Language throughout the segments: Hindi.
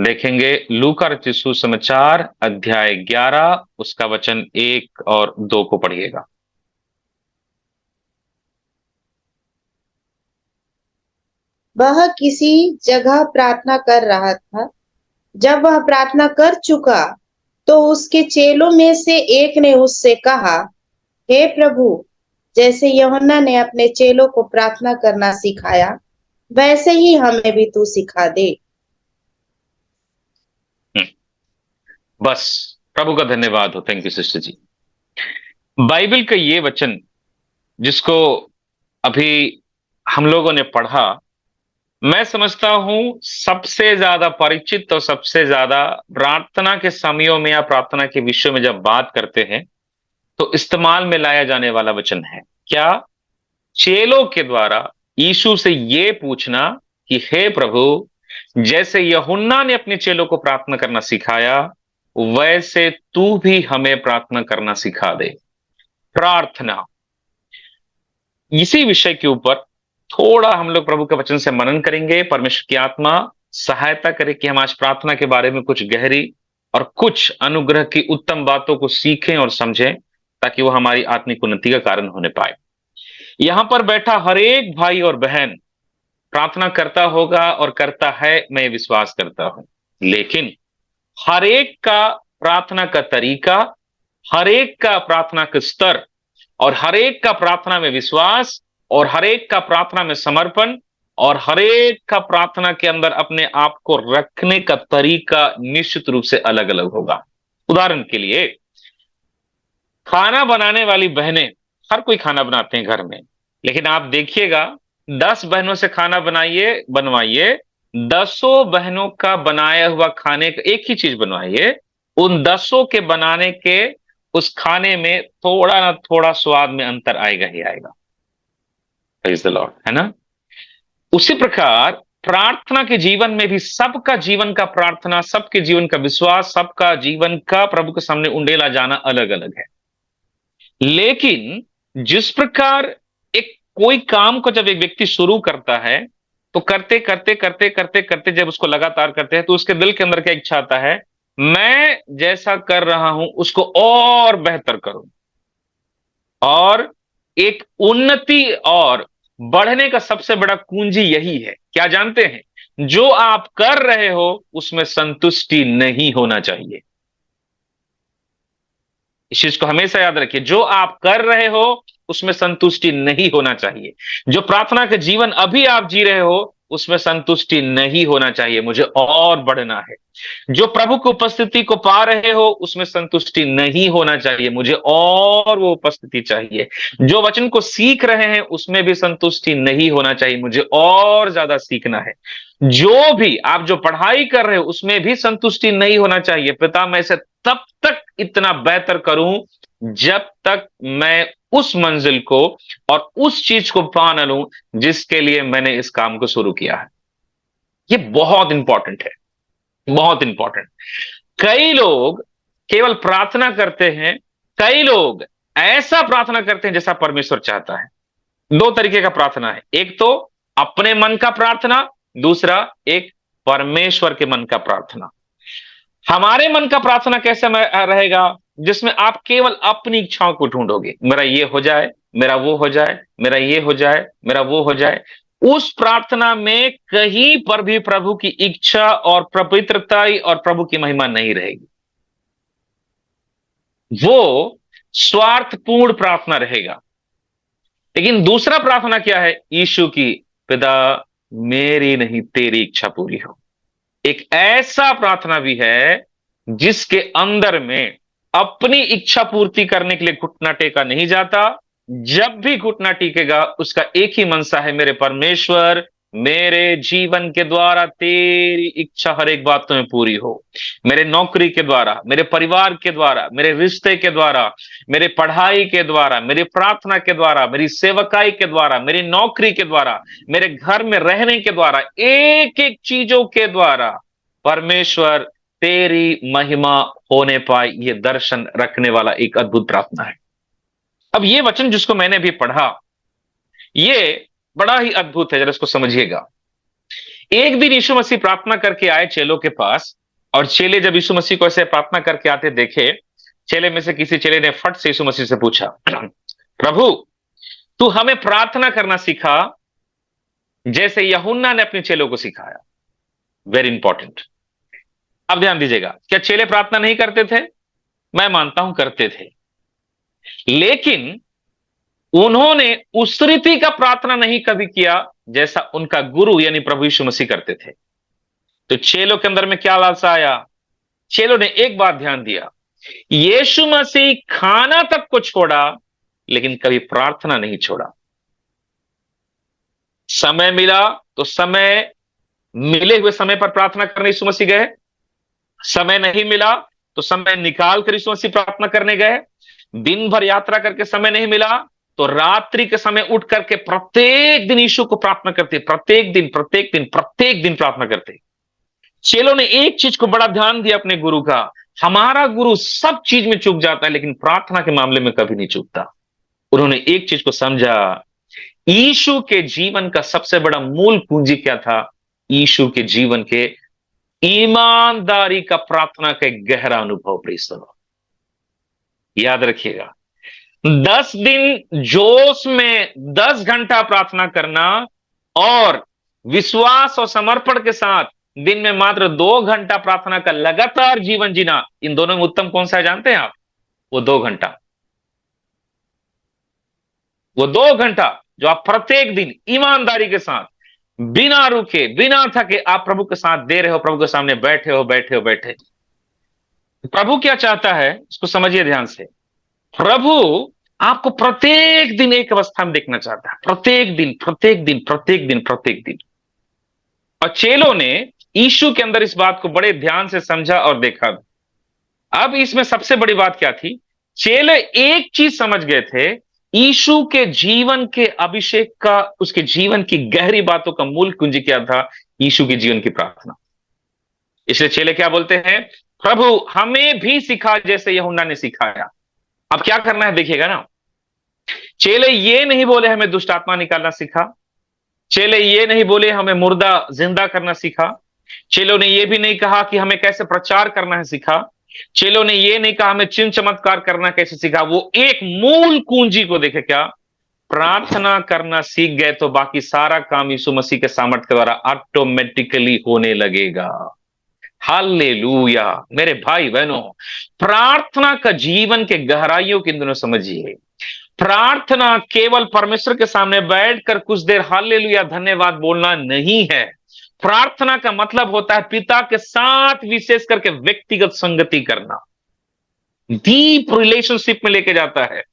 देखेंगे लूका रचित सुसमाचार अध्याय 11 उसका वचन 1 और 2 को पढ़िएगा। वह किसी जगह प्रार्थना कर रहा था। जब वह प्रार्थना कर चुका तो उसके चेलों में से एक ने उससे कहा, हे प्रभु, जैसे यूहन्ना ने अपने चेलों को प्रार्थना करना सिखाया, वैसे ही हमें भी तू सिखा दे। बस प्रभु का धन्यवाद हो। Thank you sister ji. Bible का ये वचन जिसको अभी हम लोगों ने पढ़ा, मैं समझता हूं सबसे ज्यादा परिचित और सबसे ज्यादा प्रार्थना के समयों में या प्रार्थना के विषय में जब बात करते हैं तो इस्तेमाल में लाया जाने वाला वचन है। क्या? चेलों के द्वारा यीशु से ये पूछना कि हे प्रभु, जैसे यूहन्ना ने अपने चेलों को प्रार्थना करना सिखाया, वैसे तू भी हमें प्रार्थना करना सिखा दे। प्रार्थना, इसी विषय के ऊपर थोड़ा हम लोग प्रभु के वचन से मनन करेंगे। परमेश्वर की आत्मा सहायता करे कि हम आज प्रार्थना के बारे में कुछ गहरी और कुछ अनुग्रह की उत्तम बातों को सीखें और समझें, ताकि वो हमारी आत्मिक उन्नति का कारण होने पाए। यहां पर बैठा हर एक भाई और बहन प्रार्थना करता होगा और करता है, मैं विश्वास करता हूं। लेकिन हर एक का प्रार्थना का तरीका, हर एक का प्रार्थना का स्तर और हर एक का प्रार्थना में विश्वास और हर एक का प्रार्थना में समर्पण और हर एक का प्रार्थना के अंदर अपने आप को रखने का तरीका निश्चित रूप से अलग अलग होगा। उदाहरण के लिए, खाना बनाने वाली बहनें, हर कोई खाना बनाते हैं घर में, लेकिन आप देखिएगा 10 बहनों से खाना बनवाइए, 10 बहनों का बनाया हुआ खाने का एक ही चीज बनवाइए, उन 10 के बनाने के उस खाने में थोड़ा ना थोड़ा स्वाद में अंतर आएगा ही आएगा। प्रेज द लॉर्ड, है ना? उसी प्रकार प्रार्थना के जीवन में भी सबका जीवन का प्रार्थना, सबके जीवन का विश्वास, सबका जीवन का प्रभु के सामने उंडेला जाना अलग अलग है। लेकिन जिस प्रकार एक कोई काम को जब एक व्यक्ति शुरू करता है, तो करते करते करते करते करते जब उसको लगातार करते हैं तो उसके दिल के अंदर क्या इच्छा आता है, मैं जैसा कर रहा हूं उसको और बेहतर करूं, और एक उन्नति और बढ़ने का सबसे बड़ा कुंजी यही है। क्या जानते हैं? जो आप कर रहे हो उसमें संतुष्टि नहीं होना चाहिए। इस चीज को हमेशा याद रखिए, जो आप कर रहे हो उसमें संतुष्टि नहीं होना चाहिए। जो प्रार्थना के जीवन अभी आप जी रहे हो उसमें संतुष्टि नहीं होना चाहिए, मुझे और बढ़ना है। जो प्रभु की उपस्थिति को पा रहे हो उसमें संतुष्टि नहीं होना चाहिए, मुझे और वो उपस्थिति चाहिए। जो वचन को सीख रहे हैं उसमें भी संतुष्टि नहीं होना चाहिए, मुझे और ज्यादा सीखना है। जो भी आप जो पढ़ाई कर रहे हो उसमें भी संतुष्टि नहीं होना चाहिए, पिता मैं इसे तब तक इतना बेहतर करूं जब तक मैं उस मंजिल को और उस चीज को पा न लूं जिसके लिए मैंने इस काम को शुरू किया है। ये बहुत इंपॉर्टेंट है, बहुत इंपॉर्टेंट। कई लोग केवल प्रार्थना करते हैं, कई लोग ऐसा प्रार्थना करते हैं जैसा परमेश्वर चाहता है। 2 तरीके का प्रार्थना है, एक तो अपने मन का प्रार्थना, दूसरा एक परमेश्वर के मन का प्रार्थना। हमारे मन का प्रार्थना कैसे रहेगा? जिसमें आप केवल अपनी इच्छाओं को ढूंढोगे, मेरा ये हो जाए, मेरा वो हो जाए, मेरा ये हो जाए, मेरा वो हो जाए। उस प्रार्थना में कहीं पर भी प्रभु की इच्छा और पवित्रता और प्रभु की महिमा नहीं रहेगी। वो स्वार्थपूर्ण प्रार्थना रहेगा। लेकिन दूसरा प्रार्थना क्या है? यीशु की, पिता मेरी नहीं तेरी इच्छा पूरी हो। एक ऐसा प्रार्थना भी है जिसके अंदर में अपनी इच्छा पूर्ति करने के लिए घुटना टेका नहीं जाता। जब भी घुटना टेकेगा उसका एक ही मनसा है, मेरे परमेश्वर, मेरे जीवन के द्वारा तेरी इच्छा हर एक बातों में पूरी हो। मेरे नौकरी के द्वारा, मेरे परिवार के द्वारा, मेरे रिश्ते के द्वारा, मेरे पढ़ाई के द्वारा, मेरी प्रार्थना के द्वारा, मेरी सेवकाई के द्वारा, मेरी नौकरी के द्वारा, मेरे घर में रहने के द्वारा, एक एक चीजों के द्वारा परमेश्वर तेरी महिमा होने पाए, ये दर्शन रखने वाला एक अद्भुत प्रार्थना है। अब ये वचन जिसको मैंने भी पढ़ा, ये बड़ा ही अद्भुत है, जरा इसको समझिएगा। एक दिन यीशु मसीह प्रार्थना करके आए चेलों के पास और चेले जब यीशु मसीह को ऐसे प्रार्थना करके आते देखे, चेले में से किसी चेले ने फट से यीशु मसीह से पूछा, प्रभु तू हमें प्रार्थना करना सिखा जैसे यूहन्ना ने अपने चेलों को सिखाया। Very important. अब ध्यान दीजिएगा, क्या चेले प्रार्थना नहीं करते थे? मैं मानता हूं करते थे, लेकिन उन्होंने उस रीति का प्रार्थना नहीं कभी किया जैसा उनका गुरु यानी प्रभु यीशु मसीह करते थे। तो चेलों के अंदर में क्या लालसा आया? चेलों ने एक बात ध्यान दिया, यीशु मसीह खाना तक को छोड़ा लेकिन कभी प्रार्थना नहीं छोड़ा। समय मिला तो समय, मिले हुए समय पर प्रार्थना करने यीशु मसीह गए। समय नहीं मिला तो समय निकाल कर यीशु मसीह प्रार्थना करने गए। दिन भर यात्रा करके समय नहीं मिला तो रात्रि के समय उठ करके प्रत्येक दिन यीशु को प्रार्थना करते, प्रत्येक दिन प्रत्येक दिन प्रत्येक दिन प्रार्थना करते। चेलों ने एक चीज को बड़ा ध्यान दिया अपने गुरु का, हमारा गुरु सब चीज में चूक जाता है लेकिन प्रार्थना के मामले में कभी नहीं चूकता। उन्होंने एक चीज को समझा, यीशु के जीवन का सबसे बड़ा मूल पूंजी क्या था? यीशु के जीवन के ईमानदारी का प्रार्थना का एक गहरा अनुभव। Praise the Lord. याद रखिएगा, 10 दिन जोश में 10 घंटा प्रार्थना करना और विश्वास और समर्पण के साथ दिन में मात्र 2 घंटा प्रार्थना का लगातार जीवन जीना, इन दोनों में उत्तम कौन सा है जानते हैं आप? वो 2 घंटा, वो 2 घंटा जो आप प्रत्येक दिन ईमानदारी के साथ बिना रुके बिना थके आप प्रभु के साथ दे रहे हो, प्रभु के सामने बैठे हो बैठे हो बैठे। प्रभु क्या चाहता है इसको समझिए ध्यान से। प्रभु आपको प्रत्येक दिन एक अवस्था में देखना चाहता है, प्रत्येक दिन प्रत्येक दिन प्रत्येक दिन प्रत्येक दिन। और चेलों ने यीशु के अंदर इस बात को बड़े ध्यान से समझा और देखा। अब इसमें सबसे बड़ी बात क्या थी? चेले एक चीज समझ गए थे, यीशु के जीवन के अभिषेक का, उसके जीवन की गहरी बातों का मूल कुंजी क्या था? यीशु के जीवन की प्रार्थना। इसलिए चेले क्या बोलते हैं? प्रभु हमें भी सिखा जैसे यूहन्ना ने सिखाया। अब क्या करना है देखिएगा ना, चेले ये नहीं बोले हमें दुष्ट आत्मा निकालना सिखा, चेले ये नहीं बोले हमें मुर्दा जिंदा करना सिखा, चेलों ने ये भी नहीं कहा कि हमें कैसे प्रचार करना है सिखा, चेलों ने ये नहीं कहा हमें चिन्ह चमत्कार करना कैसे सिखा। वो एक मूल कुंजी को देखे, क्या? प्रार्थना करना सीख गए तो बाकी सारा काम यीशु मसीह के सामर्थ्य के द्वारा ऑटोमेटिकली होने लगेगा। हालेलुया। मेरे भाई बहनों, प्रार्थना का जीवन के गहराइयों के दिनों समझिए। प्रार्थना केवल परमेश्वर के सामने बैठकर कुछ देर हालेलुया धन्यवाद बोलना नहीं है। प्रार्थना का मतलब होता है पिता के साथ विशेष करके व्यक्तिगत संगति करना, डीप रिलेशनशिप में लेके जाता है।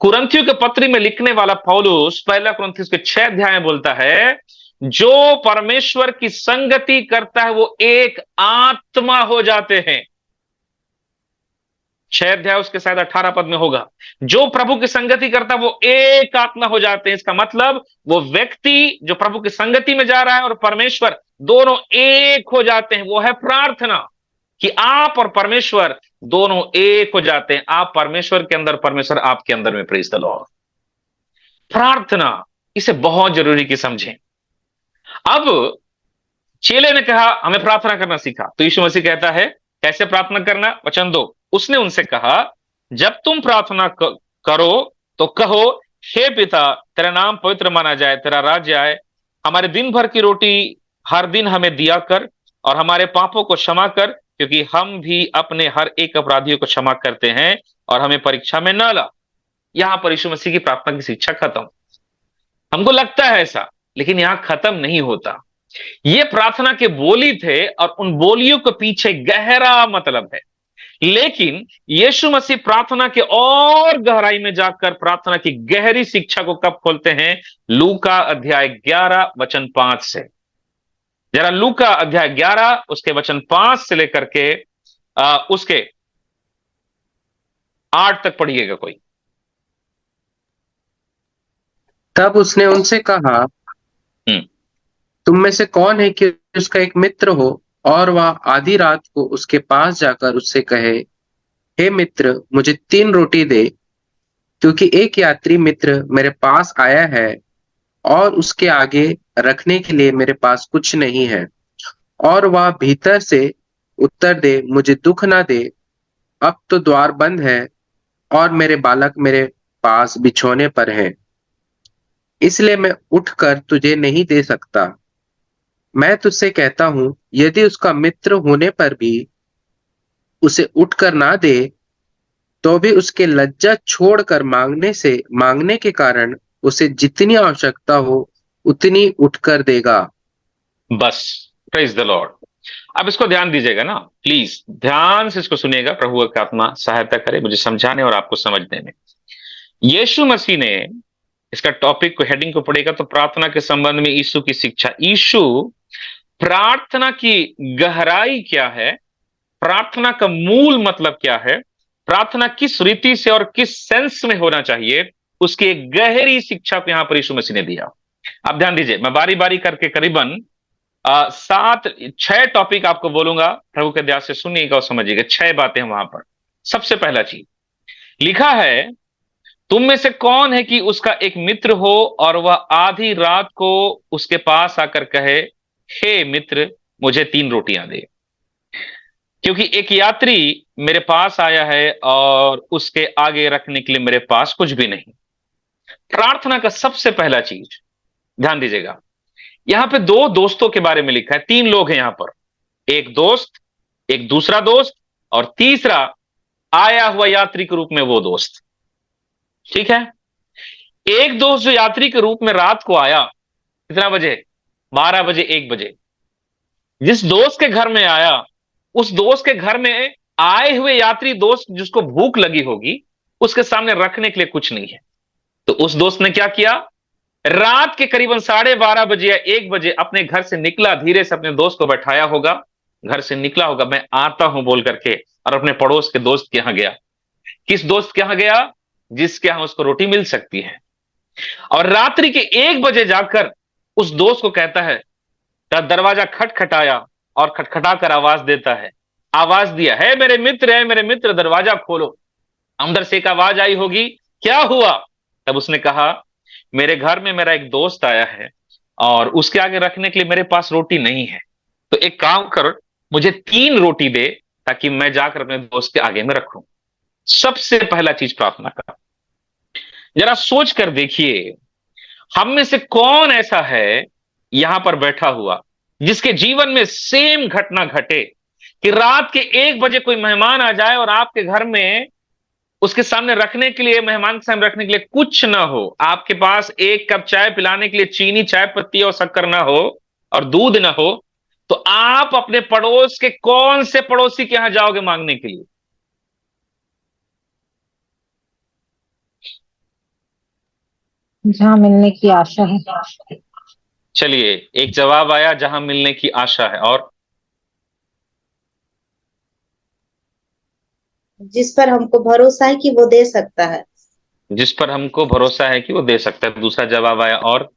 कुरिन्थियों के पत्री में लिखने वाला पौलुस पहला कुरिन्थियों के 6 अध्याय में बोलता है, जो परमेश्वर की संगति करता है वो एक आत्मा हो जाते हैं। 6 अध्याय उसके शायद 18 पद में होगा। जो प्रभु की संगति करता है वो एक आत्मा हो जाते हैं। इसका मतलब वो व्यक्ति जो प्रभु की संगति में जा रहा है और परमेश्वर दोनों एक हो जाते हैं। वो है प्रार्थना, कि आप और परमेश्वर दोनों एक हो जाते हैं। आप परमेश्वर के अंदर, परमेश्वर आपके अंदर में। Praise the Lord. प्रार्थना, इसे बहुत जरूरी की समझें। अब चेले ने कहा हमें प्रार्थना करना सीखा, तो यीशु मसीह कहता है कैसे प्रार्थना करना? वचन 2, उसने उनसे कहा जब तुम प्रार्थना करो तो कहो, हे पिता तेरा नाम पवित्र माना जाए, तेरा राज्य आए, हमारे दिन भर की रोटी हर दिन हमें दिया कर और हमारे पापों को क्षमा कर, क्योंकि हम भी अपने हर एक अपराधियों को क्षमा करते हैं, और हमें परीक्षा में न ला। यहां पर यीशु मसीह की प्रार्थना की शिक्षा खत्म। हमको लगता है ऐसा, लेकिन यहां खत्म नहीं होता। ये प्रार्थना के बोली थे और उन बोलियों के पीछे गहरा मतलब है। लेकिन यीशु मसीह प्रार्थना के और गहराई में जाकर प्रार्थना की गहरी शिक्षा को कब खोलते हैं? लूका अध्याय 11 वचन 5 से। जरा लूका अध्याय 11 उसके वचन 5 से लेकर के उसके 8 तक पढ़िएगा कोई। तब उसने उनसे कहा, तुम में से कौन है कि उसका एक मित्र हो और वह आधी रात को उसके पास जाकर उससे कहे, हे मित्र मुझे 3 रोटी दे, क्योंकि एक यात्री मित्र मेरे पास आया है और उसके आगे रखने के लिए मेरे पास कुछ नहीं है। और वह भीतर से उत्तर दे, मुझे दुख ना दे, अब तो द्वार बंद है और मेरे बालक मेरे पास बिछौने पर हैं, इसलिए मैं उठकर तुझे नहीं दे सकता। मैं तुझसे कहता हूँ, यदि उसका मित्र होने पर भी उसे उठकर ना दे, तो भी उसके लज्जा छोड़कर मांगने के कारण उसे जितनी आवश्यकता हो उतनी उठकर देगा। बस, प्रेज द लॉर्ड। अब इसको ध्यान दीजिएगा ना, प्लीज ध्यान से इसको सुनिएगा। प्रभु की आत्मा सहायता करे मुझे समझाने और आपको समझने में। यीशु मसीह ने इसका टॉपिक को, हेडिंग को पढ़ेगा तो प्रार्थना के संबंध में यीशु की शिक्षा। यीशु प्रार्थना की गहराई क्या है, प्रार्थना का मूल मतलब क्या है, प्रार्थना किस रीति से और किस सेंस में होना चाहिए, उसकी एक गहरी शिक्षा को यहां पर यीशु मसीह ने दिया। आप ध्यान दीजिए, मैं बारी बारी करके करीबन 6 टॉपिक आपको बोलूंगा। प्रभु के दया से सुनिएगा और समझिएगा। 6 बातें हैं वहां पर। सबसे पहला चीज लिखा है, तुम में से कौन है कि उसका एक मित्र हो और वह आधी रात को उसके पास आकर कहे, हे मित्र, मुझे 3 रोटियां दे, क्योंकि एक यात्री मेरे पास आया है और उसके आगे रखने के लिए मेरे पास कुछ भी नहीं। प्रार्थना का सबसे पहला चीज ध्यान दीजिएगा, यहां पे 2 दोस्तों के बारे में लिखा है। 3 लोग हैं यहां पर, एक दोस्त, एक दूसरा दोस्त और तीसरा आया हुआ यात्री के रूप में वो दोस्त। ठीक है, एक दोस्त जो यात्री के रूप में रात को आया, कितना बजे, 12 बजे, 1 बजे, जिस दोस्त के घर में आया, उस दोस्त के घर में आए हुए यात्री दोस्त जिसको भूख लगी होगी, उसके सामने रखने के लिए कुछ नहीं है। तो उस दोस्त ने क्या किया, रात के करीबन 12:30 बजे या 1 बजे अपने घर से निकला, धीरे से अपने दोस्त को बैठाया होगा, घर से निकला होगा, मैं आता हूं बोल करके, और अपने पड़ोस के दोस्त के यहां गया। किस दोस्त के यहां गया, जिसके यहां उसको रोटी मिल सकती है। और रात्रि के 1 बजे जाकर उस दोस्त को कहता है, दरवाजा खटखटाया और खटखटा कर आवाज देता है, आवाज दिया है, मेरे मित्र है, मेरे मित्र, दरवाजा खोलो। अंदर से एक आवाज आई होगी, क्या हुआ। तब उसने कहा, मेरे घर में मेरा एक दोस्त आया है और उसके आगे रखने के लिए मेरे पास रोटी नहीं है, तो एक काम कर, मुझे 3 रोटी दे ताकि मैं जाकर अपने दोस्त के आगे में रखूं। सबसे पहला चीज प्रार्थना का। जरा सोच कर देखिए, हम में से कौन ऐसा है यहां पर बैठा हुआ जिसके जीवन में सेम घटना घटे कि रात के 1 बजे कोई मेहमान आ जाए और आपके घर में उसके सामने रखने के लिए, मेहमान के सामने रखने के लिए कुछ ना हो, आपके पास 1 कप चाय पिलाने के लिए चीनी, चाय पत्ती और शक्कर ना हो और दूध ना हो, तो आप अपने पड़ोस के कौन से पड़ोसी के यहां जाओगे मांगने के लिए। जहाँ मिलने की आशा है। चलिए, एक जवाब आया, जहां मिलने की आशा है, और जिस पर हमको भरोसा है कि वो दे सकता है। जिस पर हमको भरोसा है कि वो दे सकता है। दूसरा जवाब आया, और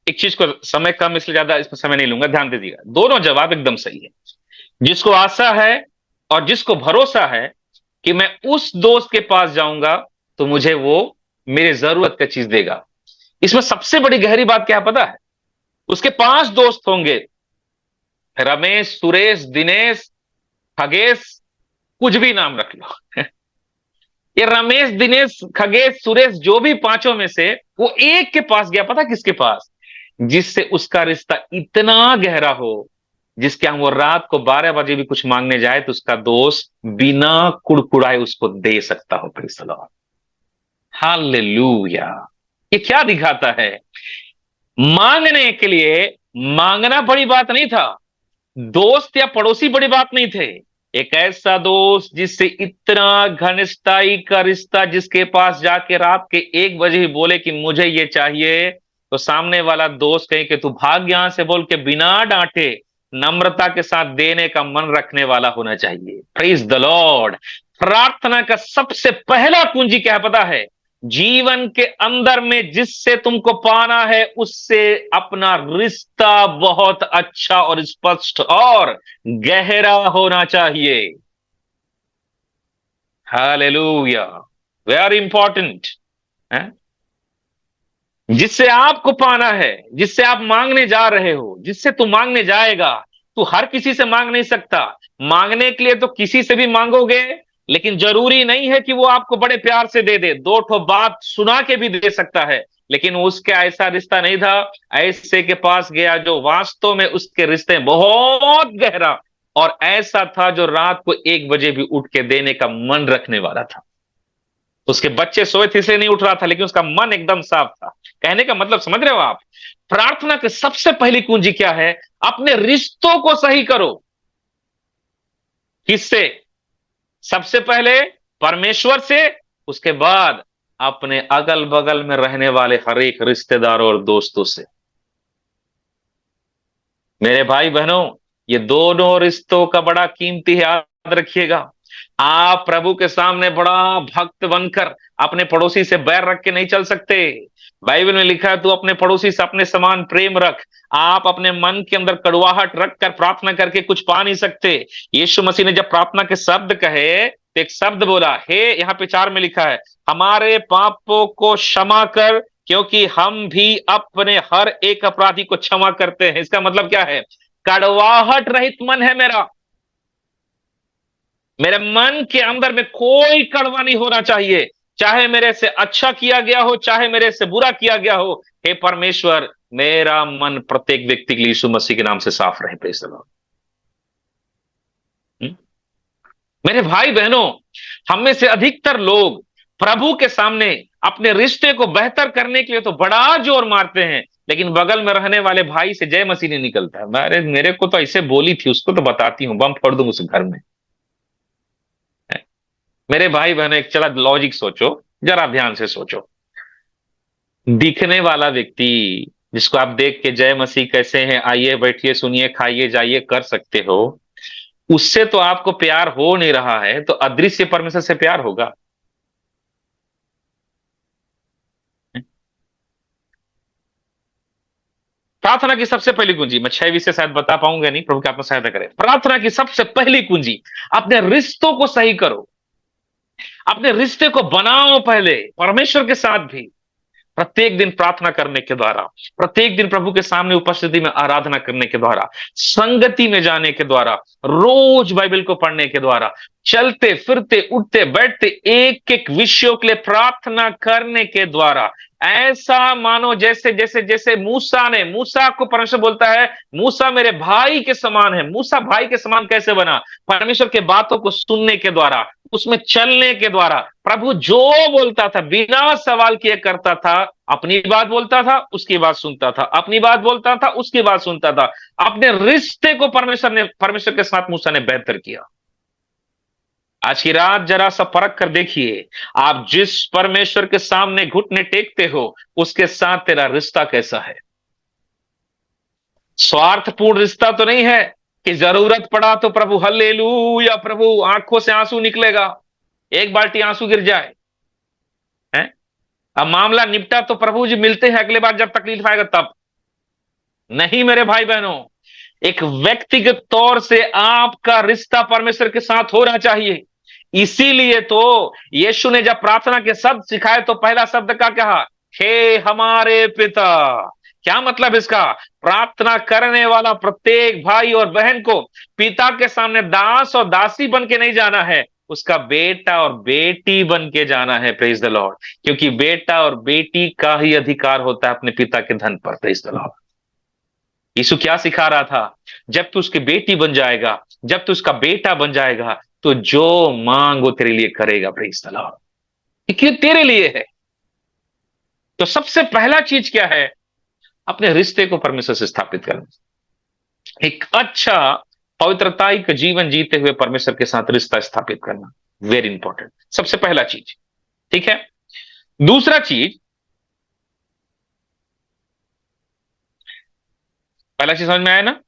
एक चीज को, समय कम इसलिए ज्यादा इसमें समय नहीं लूंगा, ध्यान दीजिएगा, दोनों जवाब एकदम सही है। जिसको आशा है और जिसको भरोसा है कि मैं उस दोस्त के पास जाऊंगा तो मुझे वो मेरे जरूरत का चीज देगा। इसमें सबसे बड़ी गहरी बात क्या है पता है, उसके 5 दोस्त होंगे, रमेश, सुरेश, दिनेश, खगेश, कुछ भी नाम रख लो। ये रमेश, दिनेश, खगेश, सुरेश, जो भी 5 में से वो एक के पास गया, पता किसके पास, जिससे उसका रिश्ता इतना गहरा हो, जिसके हम वो रात को 12 बजे भी कुछ मांगने जाए तो उसका दोस्त बिना कुड़कुड़ाए उसको दे सकता हो। Praise the lord, hallelujah. ये क्या दिखाता है, मांगने के लिए, मांगना बड़ी बात नहीं था, दोस्त या पड़ोसी बड़ी बात नहीं थे। एक ऐसा दोस्त जिससे इतना घनिष्ठता का रिश्ता, जिसके पास जाके रात के 1 बजे ही बोले कि मुझे ये चाहिए, तो सामने वाला दोस्त कहे कि तू भाग यहां से बोल के बिना डांटे नम्रता के साथ देने का मन रखने वाला होना चाहिए। Praise the Lord. प्रार्थना का सबसे पहला कुंजी क्या है पता है, जीवन के अंदर में जिससे तुमको पाना है उससे अपना रिश्ता बहुत अच्छा और स्पष्ट और गहरा होना चाहिए। हालेलुया, वेरी इंपॉर्टेंट है। जिससे आपको पाना है, जिससे आप मांगने जा रहे हो, जिससे तू मांगने जाएगा, तू हर किसी से मांग नहीं सकता। मांगने के लिए तो किसी से भी मांगोगे, लेकिन जरूरी नहीं है कि वो आपको बड़े प्यार से दे दे, दो ठो बात सुना के भी दे सकता है। लेकिन उसका ऐसा रिश्ता नहीं था। ऐसे के पास गया जो वास्तव में उसके रिश्ते बहुत गहरा और ऐसा था, जो रात को 1 बजे भी उठ के देने का मन रखने वाला था। उसके बच्चे सोए थे इसलिए नहीं उठ रहा था, लेकिन उसका मन एकदम साफ था। कहने का मतलब समझ रहे हो आप? प्रार्थना की सबसे पहली कुंजी क्या है? अपने रिश्तों को सही करो। किससे? सबसे पहले परमेश्वर से, उसके बाद अपने अगल बगल में रहने वाले हर एक रिश्तेदारों और दोस्तों से। मेरे भाई बहनों, ये दोनों रिश्तों का बड़ा कीमती है, याद रखिएगा। आप प्रभु के सामने बड़ा भक्त बनकर अपने पड़ोसी से बैर रख के नहीं चल सकते। बाइबल में लिखा है, तू अपने पड़ोसी से अपने समान प्रेम रख। आप अपने मन के अंदर कड़वाहट रख कर प्रार्थना करके कुछ पा नहीं सकते। यीशु मसीह ने जब प्रार्थना के शब्द कहे तो एक शब्द बोला, हे, यहाँ पे 4 में लिखा है, हमारे पापों को क्षमा कर, क्योंकि हम भी अपने हर एक अपराधी को क्षमा करते हैं। इसका मतलब क्या है? कड़वाहट रहित मन है मेरा। मेरे मन के अंदर में कोई कड़वा नहीं होना चाहिए, चाहे मेरे से अच्छा किया गया हो, चाहे मेरे से बुरा किया गया हो। हे परमेश्वर, मेरा मन प्रत्येक व्यक्ति के लिए यीशु मसीह के नाम से साफ रहे। Praise the Lord. मेरे भाई बहनों, हम में से अधिकतर लोग प्रभु के सामने अपने रिश्ते को बेहतर करने के लिए तो बड़ा जोर मारते हैं, लेकिन बगल में रहने वाले भाई से जय मसीह नहीं निकलता है। मेरे को तो ऐसे बोली थी, उसको तो बताती हूं, बम फोड़ दूं उस घर में। मेरे भाई बहनों, एक चला लॉजिक सोचो, जरा ध्यान से सोचो। दिखने वाला व्यक्ति जिसको आप देख के जय मसीह कैसे हैं, आइए बैठिए सुनिए खाइए जाइए कर सकते हो, उससे तो आपको प्यार हो नहीं रहा है, तो अदृश्य परमेश्वर से प्यार होगा? प्रार्थना की सबसे पहली कुंजी, मैं 6 विषय शायद बता पाऊंगा नहीं, प्रभु की आत्मा सहायता करे। प्रार्थना की सबसे पहली कुंजी, अपने रिश्तों को सही करो। अपने रिश्ते को बनाओ पहले परमेश्वर के साथ भी। प्रत्येक दिन प्रार्थना करने के द्वारा, प्रत्येक दिन प्रभु के सामने उपस्थिति में आराधना करने के द्वारा, संगति में जाने के द्वारा, रोज बाइबल को पढ़ने के द्वारा, चलते फिरते उठते बैठते एक एक विषयों के लिए प्रार्थना करने के द्वारा, ऐसा मानो जैसे जैसे जैसे मूसा को परमेश्वर बोलता है, मूसा मेरे भाई के समान है। मूसा भाई के समान कैसे बना? परमेश्वर के बातों को सुनने के द्वारा, उसमें चलने के द्वारा। प्रभु जो बोलता था बिना सवाल किए करता था। अपनी बात बोलता था, उसकी बात सुनता था, अपनी बात बोलता था, उसकी बात सुनता था। अपने रिश्ते को परमेश्वर के साथ मूसा ने बेहतर किया। आज की रात जरा सा परख कर देखिए, आप जिस परमेश्वर के सामने घुटने टेकते हो, उसके साथ तेरा रिश्ता कैसा है? स्वार्थपूर्ण रिश्ता तो नहीं है कि जरूरत पड़ा तो प्रभु हालेलुया, प्रभु आंखों से आंसू निकलेगा, एक बाल्टी आंसू गिर जाए है, अब मामला निपटा तो प्रभु जी मिलते हैं अगले बार जब तकलीफ आएगा तब। नहीं मेरे भाई बहनों, एक व्यक्तिगत तौर से आपका रिश्ता परमेश्वर के साथ होना चाहिए। इसीलिए तो यीशु ने जब प्रार्थना के शब्द सिखाए तो पहला शब्द का कहा, हे हमारे पिता। क्या मतलब इसका? प्रार्थना करने वाला प्रत्येक भाई और बहन को पिता के सामने दास और दासी बन के नहीं जाना है, उसका बेटा और बेटी बन के जाना है। Praise the Lord. क्योंकि बेटा और बेटी का ही अधिकार होता है अपने पिता के धन पर। Praise the Lord. यीशु क्या सिखा रहा था? जब तू उसकी बेटी बन जाएगा, जब तू उसका बेटा बन जाएगा, तो जो मांग वो तेरे लिए करेगा। Praise the Lord. क्यों? तेरे लिए है। तो सबसे पहला चीज क्या है? अपने रिश्ते को परमेश्वर से स्थापित करना। एक अच्छा पवित्रताई का जीवन जीते हुए परमेश्वर के साथ रिश्ता स्थापित करना वेरी इंपॉर्टेंट, सबसे पहला चीज। ठीक है। दूसरा चीज, पहला चीज समझ में आया ना?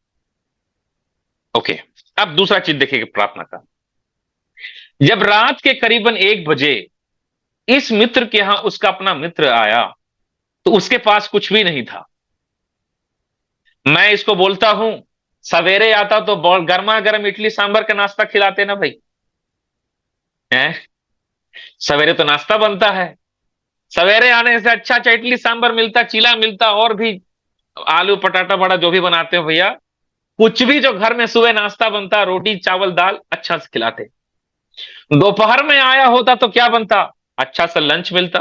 ओके। अब दूसरा चीज देखिए प्रार्थना का। जब रात के करीबन 1 बजे इस मित्र के यहां उसका अपना मित्र आया, तो उसके पास कुछ भी नहीं था। मैं इसको बोलता हूं, सवेरे आता तो गर्मा गर्म इडली सांभर का नाश्ता खिलाते ना भाई, हैं? सवेरे तो नाश्ता बनता है। सवेरे आने से अच्छा अच्छा इडली सांभर मिलता, चीला मिलता, और भी आलू पटाटा बड़ा जो भी बनाते हो भैया, कुछ भी जो घर में सुबह नाश्ता बनता, रोटी चावल दाल, अच्छा से खिलाते। दोपहर में आया होता तो क्या बनता, अच्छा सा लंच मिलता।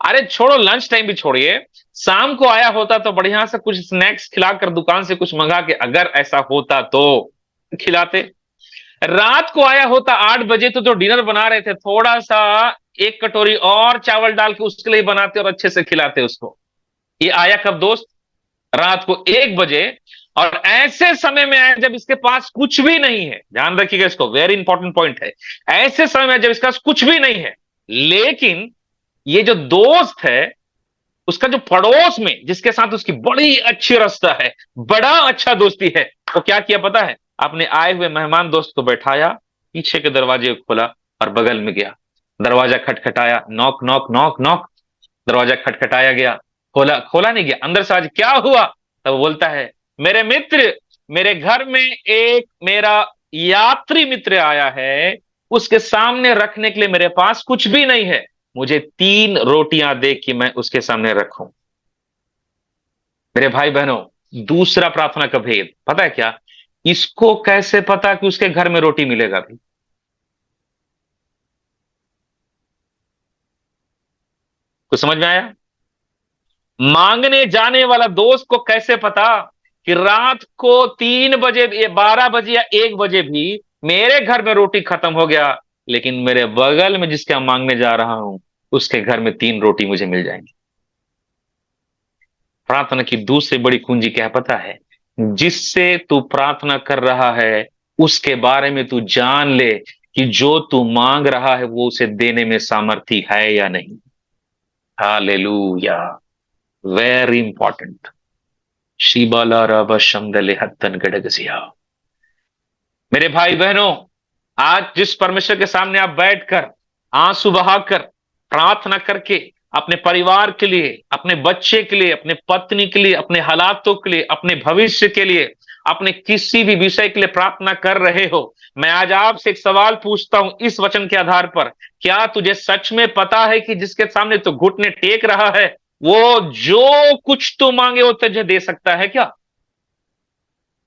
अरे छोड़ो लंच टाइम भी छोड़िए, शाम को आया होता तो बढ़िया से कुछ स्नैक्स खिलाकर, दुकान से कुछ मंगा के अगर ऐसा होता तो खिलाते। रात को आया होता 8 बजे तो जो डिनर बना रहे थे, थोड़ा सा एक कटोरी और चावल डाल के उसके लिए बनाते और अच्छे से खिलाते उसको। ये आया कब दोस्त, रात को 1 बजे। और ऐसे समय में आया जब इसके पास कुछ भी नहीं है, ध्यान रखिएगा इसको, वेरी इंपॉर्टेंट पॉइंट है। ऐसे समय में जब इसके पास कुछ भी नहीं है, लेकिन ये जो दोस्त है, उसका जो पड़ोस में जिसके साथ उसकी बड़ी अच्छी रास्ता है, बड़ा अच्छा दोस्ती है, तो क्या किया पता है, अपने आए हुए मेहमान दोस्त को बैठाया, पीछे के दरवाजे को खोला और बगल में गया, दरवाजा खटखटाया, नॉक नॉक नॉक नॉक, दरवाजा खटखटाया गया, खोला, खोला नहीं गया, अंदर से आज क्या हुआ, तब वो बोलता है, मेरे मित्र, मेरे घर में एक मेरा यात्री मित्र आया है, उसके सामने रखने के लिए मेरे पास कुछ भी नहीं है, मुझे 3 रोटियां दे कि मैं उसके सामने रखूं। मेरे भाई बहनों, दूसरा प्रार्थना का भेद पता है क्या, इसको कैसे पता कि उसके घर में रोटी मिलेगा भी, कुछ समझ में आया? मांगने जाने वाला दोस्त को कैसे पता कि रात को 3 बजे, 12 बजे या 1 बजे भी मेरे घर में रोटी खत्म हो गया, लेकिन मेरे बगल में जिसके मांगने जा रहा हूं, उसके घर में 3 रोटी मुझे मिल जाएंगी। प्रार्थना की दूसरी बड़ी कुंजी क्या है पता है, जिससे तू प्रार्थना कर रहा है उसके बारे में तू जान ले कि जो तू मांग रहा है वो उसे देने में सामर्थ्य है या नहीं। Hallelujah, very important. शिबाला रब शमदले हत्तन गडगजिया। मेरे भाई बहनों, आज जिस परमेश्वर के सामने आप बैठकर आंसू बहाकर प्रार्थना करके अपने परिवार के लिए, अपने बच्चे के लिए, अपने पत्नी के लिए, अपने हालातों के लिए, अपने भविष्य के लिए, अपने किसी भी विषय के लिए प्रार्थना कर रहे हो, मैं आज आपसे एक सवाल पूछता हूं इस वचन के आधार पर, क्या तुझे सच में पता है कि जिसके सामने तू घुटने टेक रहा है, वो जो कुछ तू मांगे वो तुझे दे सकता है क्या?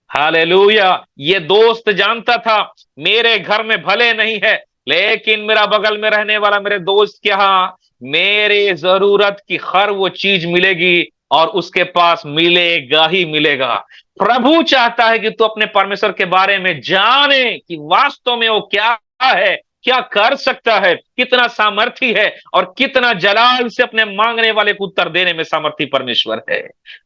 हालेलुया। ये दोस्त जानता था मेरे घर में भले नहीं है, लेकिन मेरा बगल में रहने वाला मेरे दोस्त के यहां मेरे जरूरत की हर वो चीज मिलेगी और उसके पास मिलेगा ही मिलेगा। प्रभु चाहता है कि तू अपने परमेश्वर के बारे में जाने कि वास्तव में वो क्या है, क्या कर सकता है, कितना सामर्थी है और कितना जलाल से अपने मांगने वाले को उत्तर देने में सामर्थी परमेश्वर है।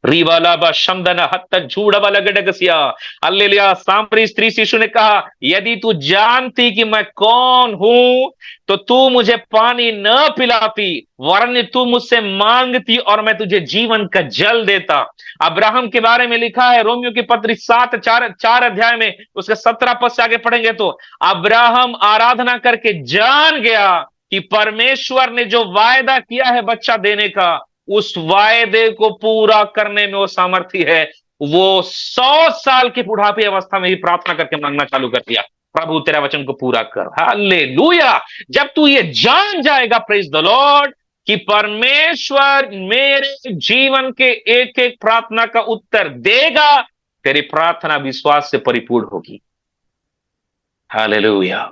रीवालाबा शमदन हत्त झूड़बा लगडगसिया। हालेलुया। सामरी स्त्री शिशु ने कहा, यदि तू जानती कि मैं कौन हूं तो तू मुझे पानी न पिलाती, वरन तू मुझसे मांगती और मैं तुझे जीवन का जल देता। अब्राहम के बारे में लिखा है रोमियो की पत्री 7:4 में, उसके 17 पद से आगे पढ़ेंगे तो अब्राहम आराधना करके जान गया कि परमेश्वर ने जो वायदा किया है बच्चा देने का, उस वायदे को पूरा करने में वो सामर्थ्य है। वो 100 साल की बुढ़ापी अवस्था में ही प्रार्थना करके मांगना चालू कर दिया, प्रभु तेरा वचन को पूरा कर। हालेलुया। जब तू ये जान जाएगा, प्रेज द लॉर्ड, कि परमेश्वर मेरे जीवन के एक एक प्रार्थना का उत्तर देगा, तेरी प्रार्थना विश्वास से परिपूर्ण होगी। हालेलुया।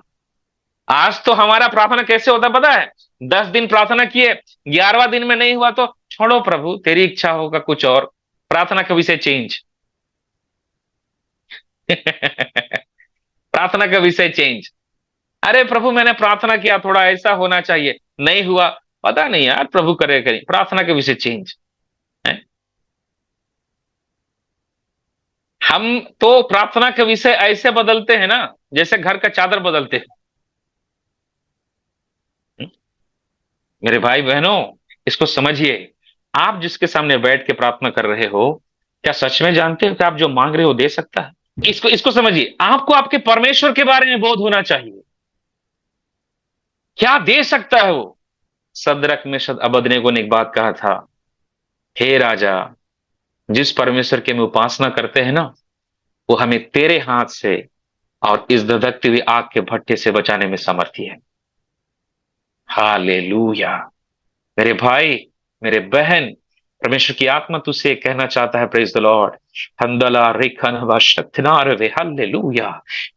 आज तो हमारा प्रार्थना कैसे होता पता है, 10 दिन प्रार्थना किए, 11वां दिन में नहीं हुआ तो छोड़ो प्रभु तेरी इच्छा होगा कुछ और, प्रार्थना का विषय चेंज। प्रार्थना का विषय चेंज। अरे प्रभु मैंने प्रार्थना किया, थोड़ा ऐसा होना चाहिए, नहीं हुआ, पता नहीं यार, प्रभु करे करें, प्रार्थना का विषय चेंज है। हम तो प्रार्थना का विषय ऐसे बदलते हैं ना जैसे घर का चादर बदलते हैं। मेरे भाई बहनों, इसको समझिए, आप जिसके सामने बैठ के प्रार्थना कर रहे हो, क्या सच में जानते हो कि आप जो मांग रहे हो दे सकता है? इसको इसको समझिए, आपको आपके परमेश्वर के बारे में बोध होना चाहिए, क्या दे सकता है वो। सद्रक मेशक अबेदनगो ने एक बात कहा था, हे राजा, जिस परमेश्वर की हम उपासना करते हैं ना, वो हमें तेरे हाथ से और इस धधकती हुई आग के भट्टे से बचाने में समर्थी है। हालेलुया। मेरे भाई, मेरे बहन, परमेश्वर की आत्मा तुझसे कहना चाहता है, प्रेज द लॉर्ड, हंदला रेखन शक्तिनार वे हालेलुया।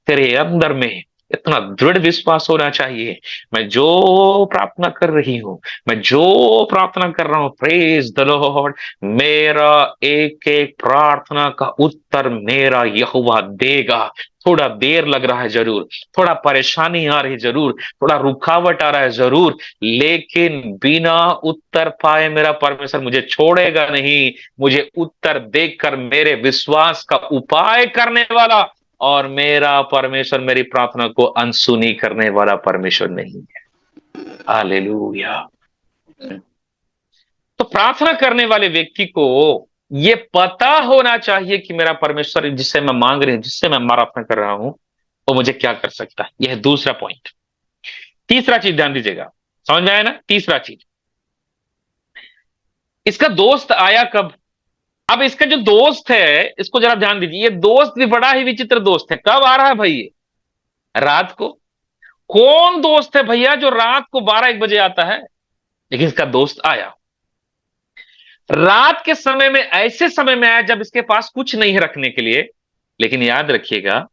तेरे अंदर में इतना दृढ़ विश्वास होना चाहिए, मैं जो प्रार्थना कर रही हूं, मैं जो प्रार्थना कर रहा हूं, प्रेज द लॉर्ड, मेरा एक एक प्रार्थना का उत्तर मेरा यहोवा देगा। थोड़ा देर लग रहा है जरूर, थोड़ा परेशानी आ रही है जरूर, थोड़ा रुकावट आ रहा है जरूर, लेकिन बिना उत्तर पाए मेरा परमेश्वर मुझे छोड़ेगा नहीं। मुझे उत्तर देकर मेरे विश्वास का उपाय करने वाला और मेरा परमेश्वर मेरी प्रार्थना को अनसुनी करने वाला परमेश्वर नहीं है। हालेलुया। तो प्रार्थना करने वाले व्यक्ति को ये पता होना चाहिए कि मेरा परमेश्वर जिससे मैं मांग रही हूं, जिससे मैं प्रार्थना कर रहा हूं, वो मुझे क्या कर सकता है। यह दूसरा पॉइंट। तीसरा चीज ध्यान दीजिएगा, समझ में आया ना। तीसरा चीज, इसका दोस्त आया कब। अब इसका जो दोस्त है, इसको जरा ध्यान दीजिए, ये दोस्त भी बड़ा ही विचित्र दोस्त है। कब आ रहा है भाई ये? रात को। कौन दोस्त है भैया जो रात को 12-1 बजे आता है? लेकिन इसका दोस्त आया रात के समय में, ऐसे समय में आया जब इसके पास कुछ नहीं है रखने के लिए। लेकिन याद रखिएगा,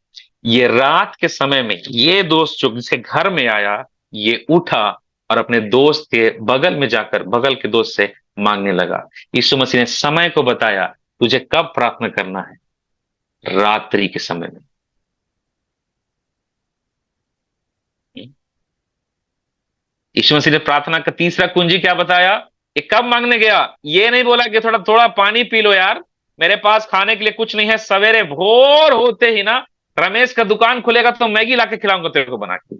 ये रात के समय में ये दोस्त जो जिसके घर में आया, ये उठा और अपने दोस्त के बगल में जाकर बगल के दोस्त से मांगने लगा। यीशु मसीह ने समय को बताया, तुझे कब प्रार्थना करना है? रात्रि के समय में। यीशु मसीह ने प्रार्थना का तीसरा कुंजी क्या बताया? ये कब मांगने गया? ये नहीं बोला कि थोड़ा थोड़ा पानी पी लो यार, मेरे पास खाने के लिए कुछ नहीं है, सवेरे भोर होते ही ना रमेश का दुकान खुलेगा तो मैगी लाके खिलाऊंगा तेरे को बना के।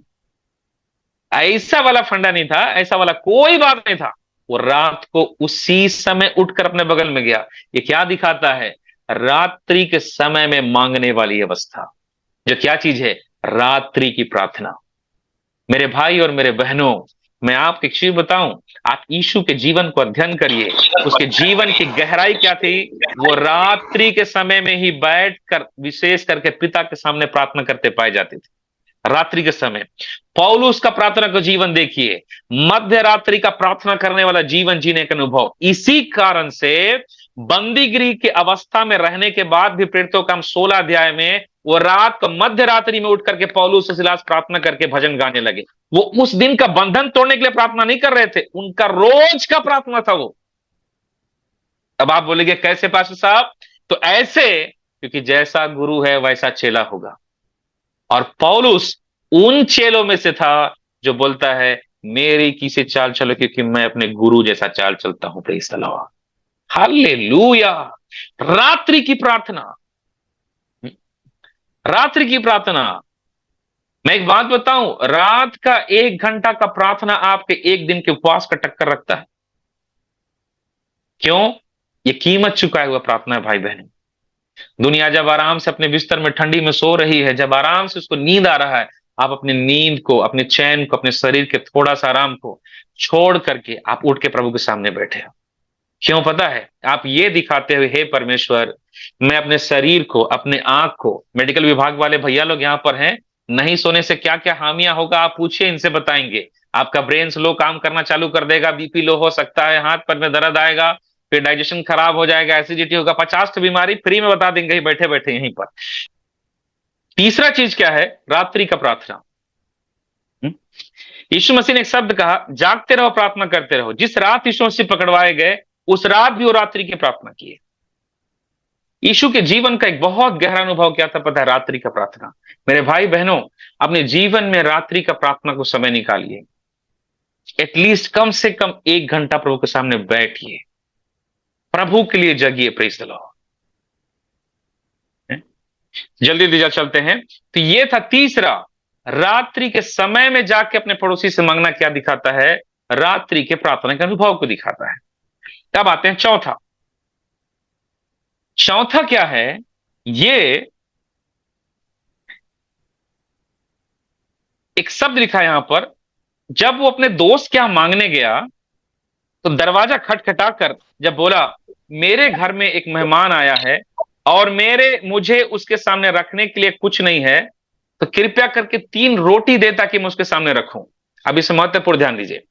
ऐसा वाला फंडा नहीं था, ऐसा वाला कोई बात नहीं था। वो रात को उसी समय उठकर अपने बगल में गया। ये क्या दिखाता है? रात्रि के समय में मांगने वाली अवस्था, जो क्या चीज है? रात्रि की प्रार्थना। मेरे भाई और मेरे बहनों, मैं आपको एक चीज बताऊं, आप यीशु के जीवन को अध्ययन करिए। उसके जीवन की गहराई क्या थी? वो रात्रि के समय में ही बैठकर विशेष करके पिता के सामने प्रार्थना करते पाए जाते थे। रात्रि के समय पौलुस का प्रार्थना का जीवन देखिए, मध्य रात्रि का प्रार्थना करने वाला जीवन जीने का अनुभव। इसी कारण से बंदीगृह की अवस्था में रहने के बाद भी प्रेरितों का 16 अध्याय में वो रात को मध्य रात्रि में उठ करके पौलुस और सिलास प्रार्थना करके भजन गाने लगे। वो उस दिन का बंधन तोड़ने के लिए प्रार्थना नहीं कर रहे थे, उनका रोज का प्रार्थना था वो। अब आप बोलेंगे कैसे पास्टर साहब? तो ऐसे, क्योंकि जैसा गुरु है वैसा चेला होगा। और पौलुस उन चेलों में से था जो बोलता है, मेरी किसी चाल चलो क्योंकि मैं अपने गुरु जैसा चाल चलता हूं। Praise the lord, hallelujah. रात्रि की प्रार्थना, रात्रि की प्रार्थना। मैं एक बात बताऊं, रात का 1 घंटा का प्रार्थना आपके एक दिन के उपवास का टक्कर रखता है। क्यों? ये कीमत चुकाया हुआ प्रार्थना है भाई बहन। दुनिया जब आराम से अपने बिस्तर में ठंडी में सो रही है, जब आराम से उसको नींद आ रहा है, आप अपनी नींद को, अपने चैन को, अपने शरीर के थोड़ा सा आराम को छोड़ करके आप उठ के प्रभु के सामने बैठे हो। क्यों पता है? आप ये दिखाते हुए, हे परमेश्वर, मैं अपने शरीर को, अपने आंख को, मेडिकल विभाग वाले भैया लोग यहां पर हैं, नहीं सोने से क्या क्या हामियां होगा आप पूछिए, इनसे बताएंगे। आपका ब्रेन स्लो काम करना चालू कर देगा, बीपी लो हो सकता है, हाथ पैर में दर्द आएगा, फिर डाइजेशन खराब हो जाएगा, एसिडिटी होगा, 50 बीमारी फ्री में बता देंगे बैठे बैठे यहीं पर। तीसरा चीज क्या है? रात्रि का प्रार्थना। यीशु मसीह ने एक शब्द कहा, जागते रहो, प्रार्थना करते रहो। जिस रात यीशु मसीह पकड़वाए गए, उस रात भी वो रात्रि की प्रार्थना किए। यीशु के जीवन का एक बहुत गहरा अनुभव क्या था पता है? रात्रि का प्रार्थना। मेरे भाई बहनों, अपने जीवन में रात्रि का प्रार्थना को समय निकालिए। एटलीस्ट कम से कम 1 घंटा प्रभु के सामने बैठिए, प्रभु के लिए जगिए। Praise the Lord. जल्दी जल्दी चलते हैं। तो ये था तीसरा, रात्रि के समय में जाके अपने पड़ोसी से मांगना क्या दिखाता है? रात्रि के प्रार्थना के अनुभव को दिखाता है। तब आते हैं चौथा। चौथा क्या है? ये एक शब्द लिखा है यहां पर, जब वो अपने दोस्त क्या मांगने गया तो दरवाजा खटखटाकर जब बोला, मेरे घर में एक मेहमान आया है और मुझे उसके सामने रखने के लिए कुछ नहीं है, तो कृपया करके 3 रोटी दे ताकि मैं उसके सामने रखूं। अब इसे महत्वपूर्ण ध्यान दीजिए।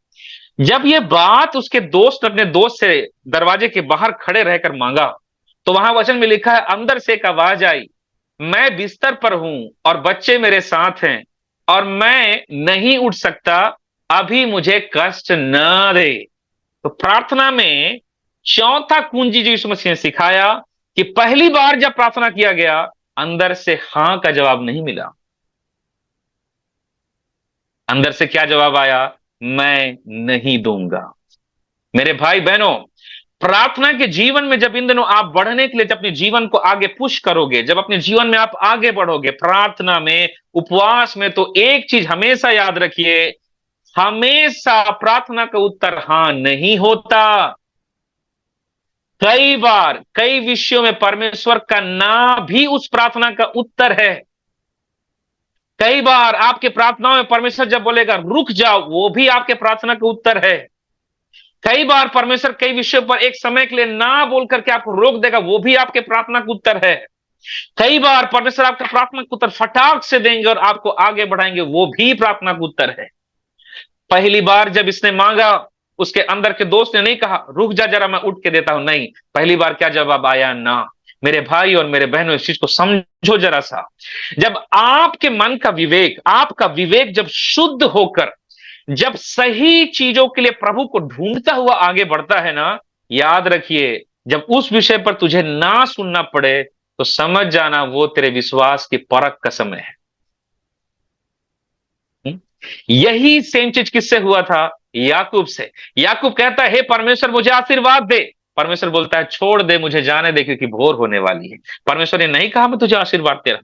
जब ये बात उसके दोस्त ने अपने दोस्त से दरवाजे के बाहर खड़े रहकर मांगा, तो वहां वचन में लिखा है, अंदर से एक आवाज आई, मैं बिस्तर पर हूं और बच्चे मेरे साथ हैं और मैं नहीं उठ सकता, अभी मुझे कष्ट न दे। तो प्रार्थना में चौथा कुंजी जो यीशु मसीह ने सिखाया कि पहली बार जब प्रार्थना किया गया, अंदर से हां का जवाब नहीं मिला। अंदर से क्या जवाब आया? मैं नहीं दूंगा। मेरे भाई बहनों, प्रार्थना के जीवन में जब इन दिनों आप बढ़ने के लिए जब अपने जीवन को आगे पुश करोगे, जब अपने जीवन में आप आगे बढ़ोगे प्रार्थना में, उपवास में, तो एक चीज हमेशा याद रखिए, हमेशा प्रार्थना का उत्तर हां नहीं होता। कई बार कई विषयों में परमेश्वर का ना भी उस प्रार्थना का उत्तर है। कई बार आपके प्रार्थनाओं में परमेश्वर जब बोलेगा रुक जाओ, वो भी आपके प्रार्थना का उत्तर है। कई बार परमेश्वर कई विषयों पर एक समय के लिए ना बोल करके आपको रोक देगा, वो भी आपके प्रार्थना का उत्तर है। कई बार परमेश्वर आपका प्रार्थना का उत्तर फटाक से देंगे और आपको आगे बढ़ाएंगे, वो भी प्रार्थना का उत्तर है। पहली बार जब इसने मांगा, उसके अंदर के दोस्त ने नहीं कहा रुक जा जरा मैं उठ के देता हूं, नहीं, पहली बार क्या जवाब आया? ना। मेरे भाई और मेरे बहनों, इस चीज को समझो जरा सा। जब आपके मन का विवेक, आपका विवेक जब शुद्ध होकर जब सही चीजों के लिए प्रभु को ढूंढता हुआ आगे बढ़ता है ना, याद रखिए, जब उस विषय पर तुझे ना सुनना पड़े तो समझ जाना वो तेरे विश्वास की परख का समय है। यही सेम चीज किससे हुआ था? याकूब से। याकूब कहता है हे परमेश्वर मुझे आशीर्वाद दे। परमेश्वर बोलता है छोड़ दे, मुझे जाने दे, क्योंकि भोर होने वाली है। परमेश्वर ने नहीं कहा मैं तुझे आशीर्वाद दे रहा।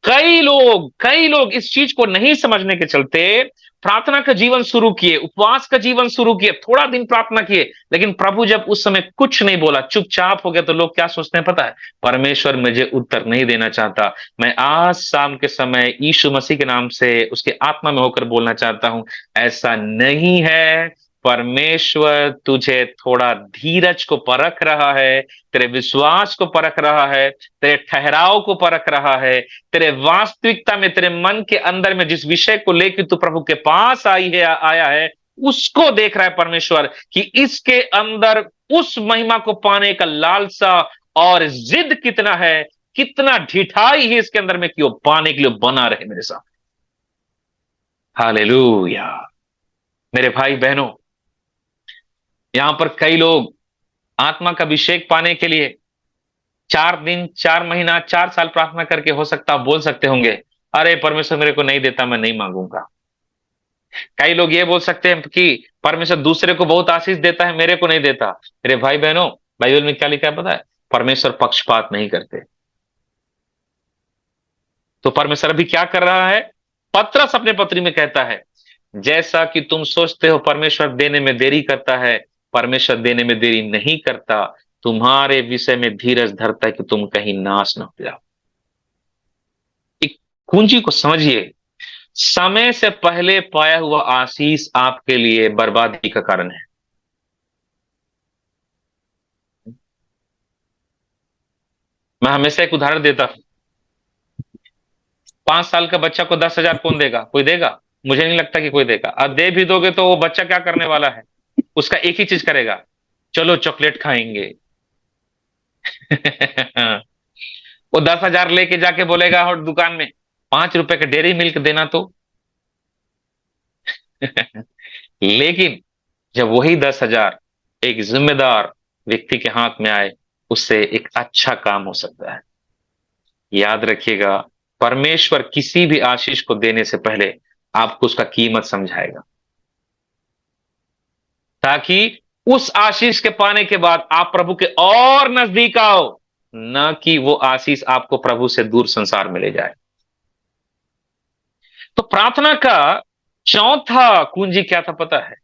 कई लोग इस चीज को नहीं समझने के चलते प्रार्थना का जीवन शुरू किए, उपवास का जीवन शुरू किए, थोड़ा दिन प्रार्थना किए, लेकिन प्रभु जब उस समय कुछ नहीं बोला, चुपचाप हो गया, तो लोग क्या सोचते हैं पता है? परमेश्वर मुझे उत्तर नहीं देना चाहता। मैं आज शाम के समय यीशु मसीह के नाम से उसके आत्मा में होकर बोलना चाहता हूं, ऐसा नहीं है। परमेश्वर तुझे थोड़ा धीरज को परख रहा है, तेरे विश्वास को परख रहा है, तेरे ठहराव को परख रहा है, तेरे वास्तविकता में, तेरे मन के अंदर में जिस विषय को लेकर तू प्रभु के पास आया है, उसको देख रहा है परमेश्वर कि इसके अंदर उस महिमा को पाने का लालसा और जिद कितना है, कितना ढिठाई है इसके अंदर में कि वो पाने के लिए बना रहे मेरे साथ। हालेलुया। मेरे भाई बहनों, यहां पर कई लोग आत्मा का अभिषेक पाने के लिए 4 दिन, 4 महीना, 4 साल प्रार्थना करके हो सकता बोल सकते होंगे अरे परमेश्वर मेरे को नहीं देता, मैं नहीं मांगूंगा। कई लोग ये बोल सकते हैं कि परमेश्वर दूसरे को बहुत आशीष देता है, मेरे को नहीं देता। मेरे भाई बहनों, बाइबल में क्या लिखा है पता है? परमेश्वर पक्षपात नहीं करते। तो परमेश्वर अभी क्या कर रहा है? पतरस अपने पत्री में कहता है जैसा कि तुम सोचते हो परमेश्वर देने में देरी करता है, परमेश्वर देने में देरी नहीं करता, तुम्हारे विषय में धीरज धरता है कि तुम कहीं नाश न हो जाओ। एक कुंजी को समझिए, समय से पहले पाया हुआ आशीष आपके लिए बर्बादी का कारण है। मैं हमेशा एक उदाहरण देता हूं, 5 साल का बच्चा को 10,000 कौन देगा? कोई देगा? मुझे नहीं लगता कि कोई देगा। अब दे भी दोगे तो वो बच्चा क्या करने वाला है? उसका एक ही चीज करेगा, चलो चॉकलेट खाएंगे। वो 10,000 लेके जाके बोलेगा और दुकान में 5 रुपए का डेयरी मिल्क देना तो। लेकिन जब वही 10,000 एक जिम्मेदार व्यक्ति के हाथ में आए, उससे एक अच्छा काम हो सकता है। याद रखिएगा, परमेश्वर किसी भी आशीष को देने से पहले आपको उसका कीमत समझाएगा, ताकि उस आशीष के पाने के बाद आप प्रभु के और नजदीक आओ, न कि वो आशीष आपको प्रभु से दूर संसार में ले जाए। तो प्रार्थना का चौथा कुंजी क्या था पता है?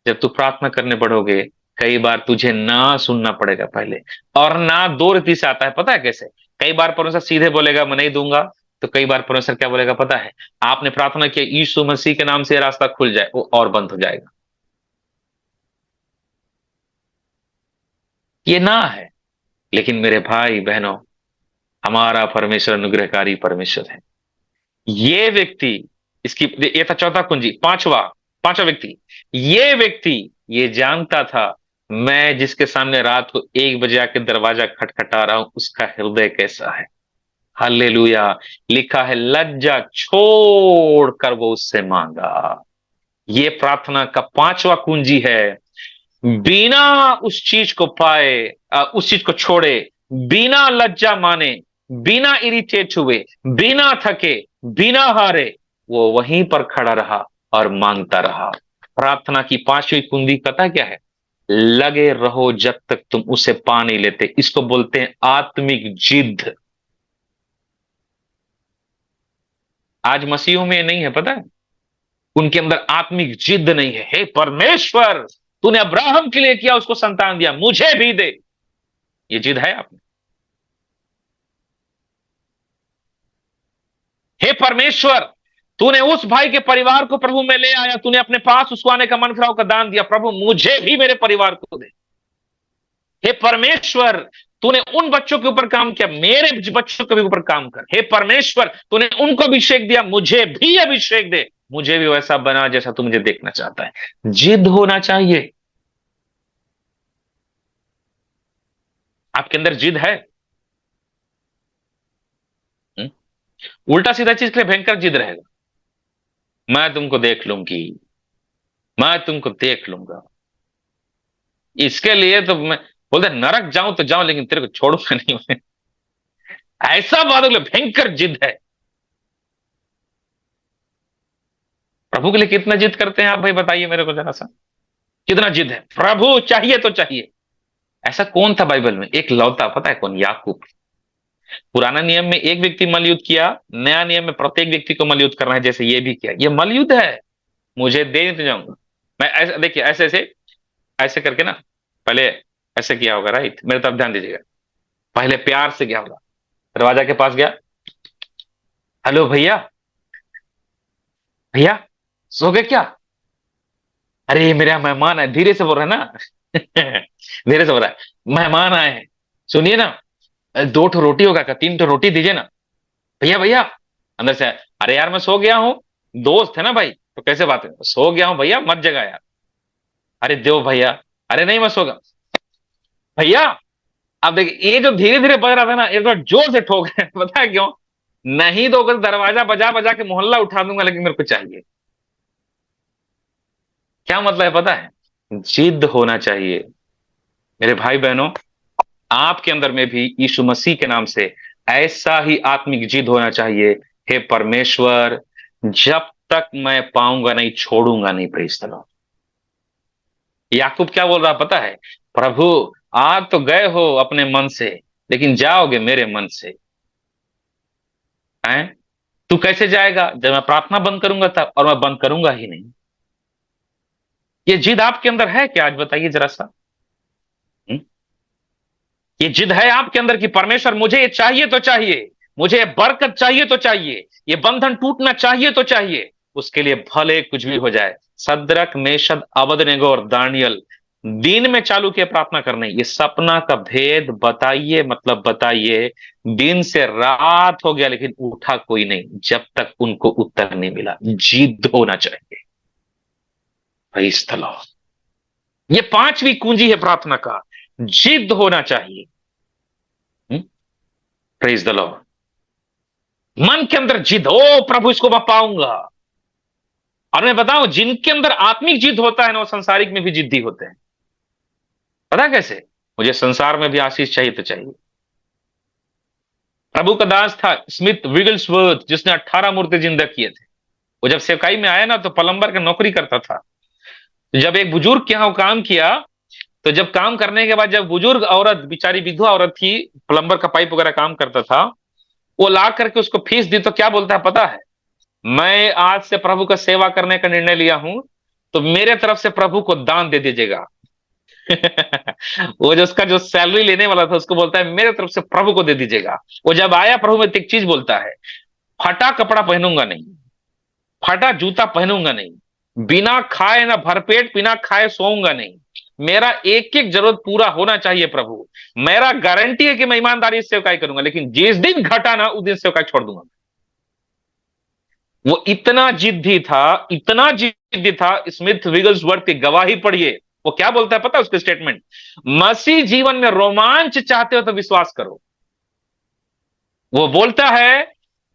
जब तू प्रार्थना करने बढ़ोगे, कई बार तुझे ना सुनना पड़ेगा पहले, और ना दो रीति से आता है। पता है कैसे? कई बार परमेश्वर सीधे बोलेगा मैं नहीं दूंगा, तो कई बार परमेश्वर क्या बोलेगा पता है? आपने प्रार्थना किया यीशु मसीह के नाम से रास्ता खुल जाए, वो और बंद हो जाएगा। ये ना है। लेकिन मेरे भाई बहनों, हमारा परमेश्वर अनुग्रहकारी परमेश्वर है। ये व्यक्ति, इसकी, ये था चौथा कुंजी। पांचवा, पांचवा व्यक्ति, ये व्यक्ति ये जानता था मैं जिसके सामने रात को 1 बजे आके दरवाजा खटखटा रहा हूं उसका हृदय कैसा है। हालेलुया। लिखा है लज्जा छोड़कर वो उससे मांगा। ये प्रार्थना का पांचवा कुंजी है। बिना उस चीज को पाए, उस चीज को छोड़े, बिना लज्जा माने, बिना इरिटेट हुए, बिना थके, बिना हारे, वो वहीं पर खड़ा रहा और मांगता रहा। प्रार्थना की पांचवी कुंजी पता क्या है? लगे रहो जब तक तुम उसे पा नहीं लेते। इसको बोलते हैं आत्मिक जिद। आज मसीहों में नहीं है, पता है? उनके अंदर आत्मिक जिद नहीं है। हे परमेश्वर, तूने अब्राहम के लिए किया, उसको संतान दिया, मुझे भी दे। ये जिद है आप में? हे परमेश्वर, तूने उस भाई के परिवार को प्रभु में ले आया, तूने अपने पास उसको आने का मन फिराव का दान दिया, प्रभु मुझे भी मेरे परिवार को दे। हे परमेश्वर, तूने उन बच्चों के ऊपर काम किया, मेरे बच्चों के भी ऊपर काम कर। हे परमेश्वर, तूने उनको अभिषेक दिया, मुझे भी अभिषेक दे, मुझे भी वैसा बना जैसा तू मुझे देखना चाहता है। जिद होना चाहिए। आपके अंदर जिद है? हुँ? उल्टा सीधा चीज के लिए भयंकर जिद रहेगा। मैं तुमको देख लूंगी, मैं तुमको देख लूंगा। इसके लिए तो मैं बोलते नरक जाऊं तो जाऊं, लेकिन तेरे को छोड़ूंगा नहीं मैं। ऐसा बात भयंकर जिद है। प्रभु के लिए कितना जिद करते हैं आप भाई, बताइए मेरे को जरा सा। कितना जिद है? प्रभु चाहिए तो चाहिए। ऐसा कौन था बाइबल में? एक लौता, पता है कौन? याकूब। पुराना नियम में एक व्यक्ति मलयुद्ध किया, नया नियम में प्रत्येक व्यक्ति को मलयुद्ध करना है, जैसे ये भी किया। ये मलयुद्ध है, मुझे दे तो जाऊंगा मैं। ऐसे देखिए, ऐसे ऐसे ऐसे करके ना, पहले ऐसे किया होगा, राइट? मेरे तरफ ध्यान दीजिएगा। पहले प्यार से गया होगा, दरवाजा के पास गया, हेलो भैया, भैया सो गए क्या? अरे ये मेरा मेहमान है, धीरे से बोल रहा है ना। धीरे से बोल रहा है, मेहमान आए हैं, सुनिए ना, 2 ठो रोटी होगा क्या? 3 ठो रोटी दीजिए ना। भैया भैया अंदर से, अरे यार मैं सो गया हूँ, दोस्त है ना भाई, तो कैसे बात है, सो गया हूँ भैया, मत जगा यार। अरे दो भैया। अरे नहीं मैं सो गया भैया। अब देखिए, ये जो धीरे धीरे बज रहा था ना, एक बार जोर से ठोक रहे हैं। पता है क्यों? नहीं तो अगर दरवाजा बजा बजा के मोहल्ला उठा दूंगा, लेकिन मेरे को चाहिए। क्या मतलब है पता है? जिद होना चाहिए। मेरे भाई बहनों, आपके अंदर में भी यीशु मसीह के नाम से ऐसा ही आत्मिक जिद होना चाहिए। हे परमेश्वर, जब तक मैं पाऊंगा नहीं, छोड़ूंगा नहीं। Praise the Lord. याकूब क्या बोल रहा पता है? प्रभु, आज तो गए हो अपने मन से, लेकिन जाओगे मेरे मन से। हैं? तू कैसे जाएगा? जब मैं प्रार्थना बंद करूंगा तब, और मैं बंद करूंगा ही नहीं। ये जिद आपके अंदर है क्या? आज बताइए जरा सा। हुँ? ये जिद है आपके अंदर कि परमेश्वर मुझे ये चाहिए तो चाहिए, मुझे ये बरकत चाहिए तो चाहिए, ये बंधन टूटना चाहिए तो चाहिए, उसके लिए भले कुछ भी हो जाए। सद्रक, मेशक, अबेदनगो और दानियल दिन में चालू किए प्रार्थना करने, ये सपना का भेद बताइए, मतलब बताइए। दिन से रात हो गया लेकिन उठा कोई नहीं, जब तक उनको उत्तर नहीं मिला। जिद होना चाहिए। Praise the Lord. ये पांचवी कुंजी है प्रार्थना का, जिद होना चाहिए। Praise the Lord. मन के अंदर जिद, ओ प्रभु इसको मैं पाऊंगा। और मैं बताऊं, जिनके अंदर आत्मिक जिद होता है ना, वो संसारिक में भी जिद्दी होते हैं। पता कैसे? मुझे संसार में भी आशीष चाहिए तो चाहिए। प्रभु का दास था स्मिथ विगल्सवर्थ, जिसने 18 मूर्ति जिंदा किए थे। वो जब सेवकाई में आया ना, तो प्लम्बर का नौकरी करता था। जब एक बुजुर्ग के यहां काम किया, तो जब काम करने के बाद, जब बुजुर्ग औरत, बेचारी विधवा औरत थी, प्लम्बर का पाइप वगैरह काम करता था, वो ला करके उसको फीस दी, तो क्या बोलता है पता है? मैं आज से प्रभु का सेवा करने का निर्णय लिया हूं, तो मेरे तरफ से प्रभु को दान दे दीजिएगा। वो जो उसका जो सैलरी लेने वाला था, उसको बोलता है मेरे तरफ से प्रभु को दे दीजिएगा। वो जब आया, प्रभु में एक चीज बोलता है, फटा कपड़ा पहनूंगा नहीं, फटा जूता पहनूंगा नहीं, बिना खाए ना भरपेट, बिना खाए सोऊंगा नहीं। मेरा एक एक जरूरत पूरा होना चाहिए प्रभु। मेरा गारंटी है कि मैं ईमानदारी से सेवकाई करूंगा, लेकिन जिस दिन घटा ना, उस दिन सेवकाई छोड़ दूंगा। वो इतना जिद्दी था, इतना जिद्दी था। स्मिथ विगल्सवर्थ की गवाही पढ़िए, वो क्या बोलता है पता है उसके स्टेटमेंट? मसीह जीवन में रोमांच चाहते हो तो विश्वास करो। वो बोलता है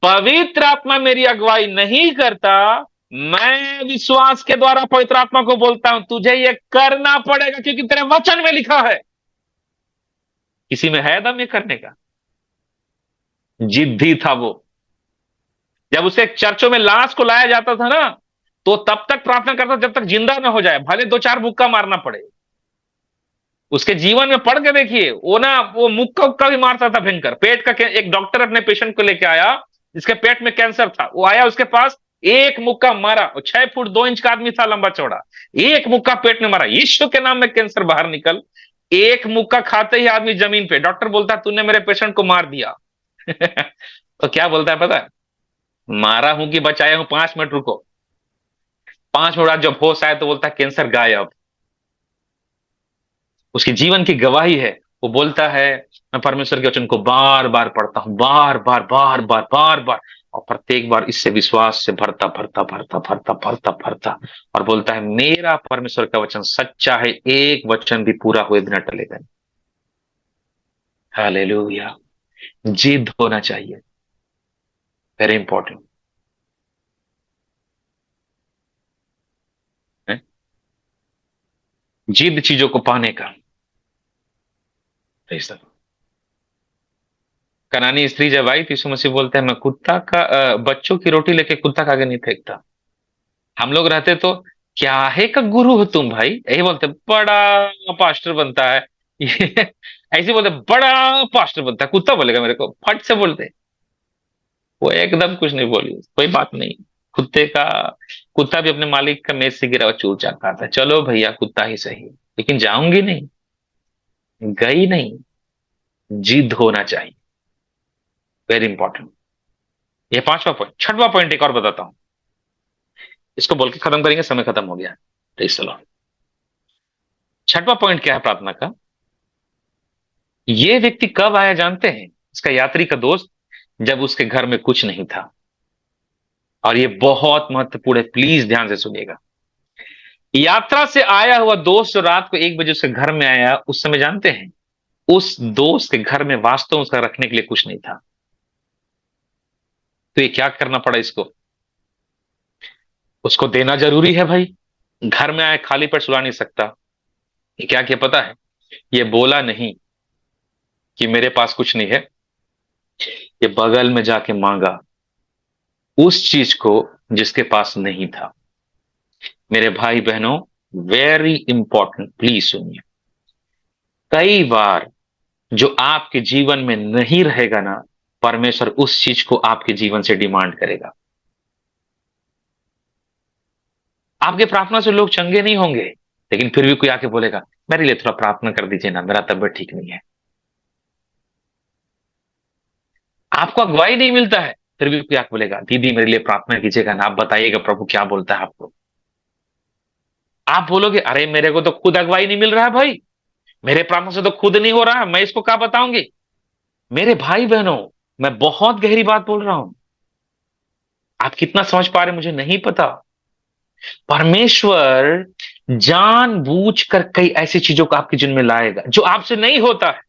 पवित्र आत्मा मेरी अगुवाई नहीं करता, मैं विश्वास के द्वारा पवित्र आत्मा को बोलता हूं तुझे ये करना पड़ेगा क्योंकि तेरे वचन में लिखा है। किसी में है दम ये करने का? जिद्दी था वो। जब उसे चर्चों में लाश को लाया जाता था ना, तो तब तक प्रार्थना करता जब तक जिंदा ना हो जाए, भले 2-4 मुक्का मारना पड़े। उसके जीवन में पढ़ के देखिए, वो मुक्का उक्का भी मारता था भयंकर। पेट का एक डॉक्टर अपने पेशेंट को लेके आया जिसके पेट में कैंसर था, वो आया उसके पास, एक मुक्का मारा। 6 फुट 2 इंच का आदमी था, लंबा चौड़ा। एक मुक्का पेट में मारा, यीशु के नाम में कैंसर बाहर निकल। एक मुक्का खाते ही आदमी जमीन पे। डॉक्टर बोलता तूने मेरे पेशेंट को मार दिया। तो क्या बोलता है पता है? मारा हूं कि बचाया हूं, 5 मिनट रुको। 5 मिनट बाद जब होश आया तो बोलता है कैंसर गायब। उसकी जीवन की गवाही है। वो बोलता है मैं परमेश्वर के वचन को बार बार पढ़ता हूं, बार बार बार बार बार बार, और प्रत्येक बार इससे विश्वास से भरता भरता भरता भरता भरता भरता, और बोलता है मेरा परमेश्वर का वचन सच्चा है, एक वचन भी पूरा हुए बिना टलेगा नहीं। हालेलुया। जिद होना चाहिए, वेरी इंपॉर्टेंट है। जिद चीजों को पाने का। ऐसा कनानी स्त्री जब आई तो यीशु मसीह बोलते हैं मैं कुत्ता का बच्चों की रोटी लेके कुत्ता का आगे नहीं फेंकता। हम लोग रहते तो क्या है का गुरु हो तुम भाई, यही बोलते बड़ा पास्टर बनता है। ऐसे बोलते बड़ा पास्टर बनता है, कुत्ता बोलेगा मेरे को, फट से बोलते। वो एकदम कुछ नहीं बोली, कोई बात नहीं। कुत्ते का कुत्ता भी अपने मालिक का मेज से गिरा हुआ चूर चाट खाता है। चलो भैया कुत्ता ही सही, लेकिन जाऊंगी नहीं, गई नहीं। जिद होना चाहिए, वेरी इंपॉर्टेंट। ये 5वां पॉइंट। 6वां पॉइंट एक और बताता हूं, इसको बोल के खत्म करेंगे, समय खत्म हो गया। चलो 6वां पॉइंट क्या है प्रार्थना का? ये व्यक्ति कब आया जानते हैं? इसका यात्री का दोस्त, जब उसके घर में कुछ नहीं था। और ये बहुत महत्वपूर्ण है, प्लीज ध्यान से सुनिएगा। यात्रा से आया हुआ दोस्त जो रात को 1 बजे उसके घर में आया, उस समय जानते हैं उस दोस्त के घर में वास्तव में उसका रखने के लिए कुछ नहीं था। तो ये क्या करना पड़ा इसको? उसको देना जरूरी है भाई। घर में आए खाली पेट सुला नहीं सकता। ये क्या किया पता है? ये बोला नहीं कि मेरे पास कुछ नहीं है, ये बगल में जाके मांगा उस चीज को जिसके पास नहीं था। मेरे भाई बहनों, वेरी इंपॉर्टेंट, प्लीज सुनिए। कई बार जो आपके जीवन में नहीं रहेगा ना, परमेश्वर उस चीज को आपके जीवन से डिमांड करेगा। आपके प्रार्थना से लोग चंगे नहीं होंगे, लेकिन फिर भी कोई आके बोलेगा मेरे लिए थोड़ा प्रार्थना कर दीजिए ना, मेरा तबीयत ठीक नहीं है। आपको अगुवाई नहीं मिलता है, फिर भी कोई आके बोलेगा दीदी मेरे लिए प्रार्थना कीजिएगा ना, आप बताइएगा प्रभु क्या बोलता है आपको। आप बोलोगे अरे मेरे को तो खुद अगुवाई नहीं मिल रहा है भाई, मेरे प्रार्थना से तो खुद नहीं हो रहा है, मैं इसको क्या बताऊंगी। मेरे भाई बहनों, मैं बहुत गहरी बात बोल रहा हूं। आप कितना समझ पा रहे मुझे नहीं पता। परमेश्वर जानबूझकर कई ऐसी चीजों को आपके जीवन में लाएगा जो आपसे नहीं होता है।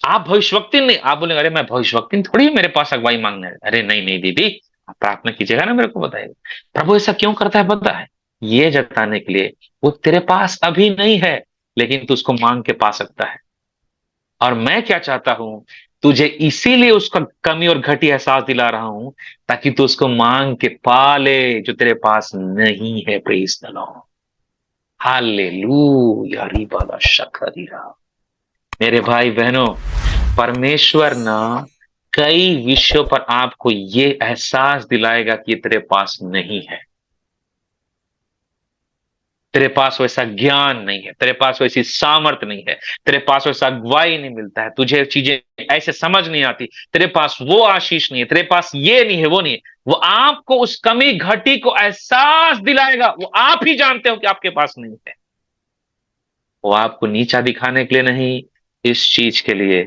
आप भविष्यवक्ता नहीं, आप बोलेंगे अरे मैं भविष्यवक्ता थोड़ी मेरे पास अगुवाई मांगने है। अरे नहीं नहीं दीदी, आप प्रार्थना कीजिएगा ना, मेरे को बताइएगा प्रभु ऐसा क्यों करता है पता है? ये जताने के लिए वो तेरे पास अभी नहीं है, लेकिन तू उसको मांग के पा सकता है। और मैं क्या चाहता हूं, तुझे इसीलिए उसका कमी और घटी एहसास दिला रहा हूं, ताकि तू उसको मांग के पा ले जो तेरे पास नहीं है। प्रेज द लॉर्ड, हालेलुया, रिबाला शकरीरा। मेरे भाई बहनों, परमेश्वर ना कई विषयों पर आपको ये एहसास दिलाएगा कि ये तेरे पास नहीं है। तेरे पास वैसा ज्ञान नहीं है, तेरे पास वैसी सामर्थ्य नहीं है, तेरे पास वैसा अगुवाई नहीं मिलता है, तुझे चीजें ऐसे समझ नहीं आती, तेरे पास वो आशीष नहीं है, तेरे पास ये नहीं है, वो नहीं है। वो आपको उस कमी घटी को एहसास दिलाएगा। वो आप ही जानते हो कि आपके पास नहीं है। वो आपको नीचा दिखाने के लिए नहीं, इस चीज के लिए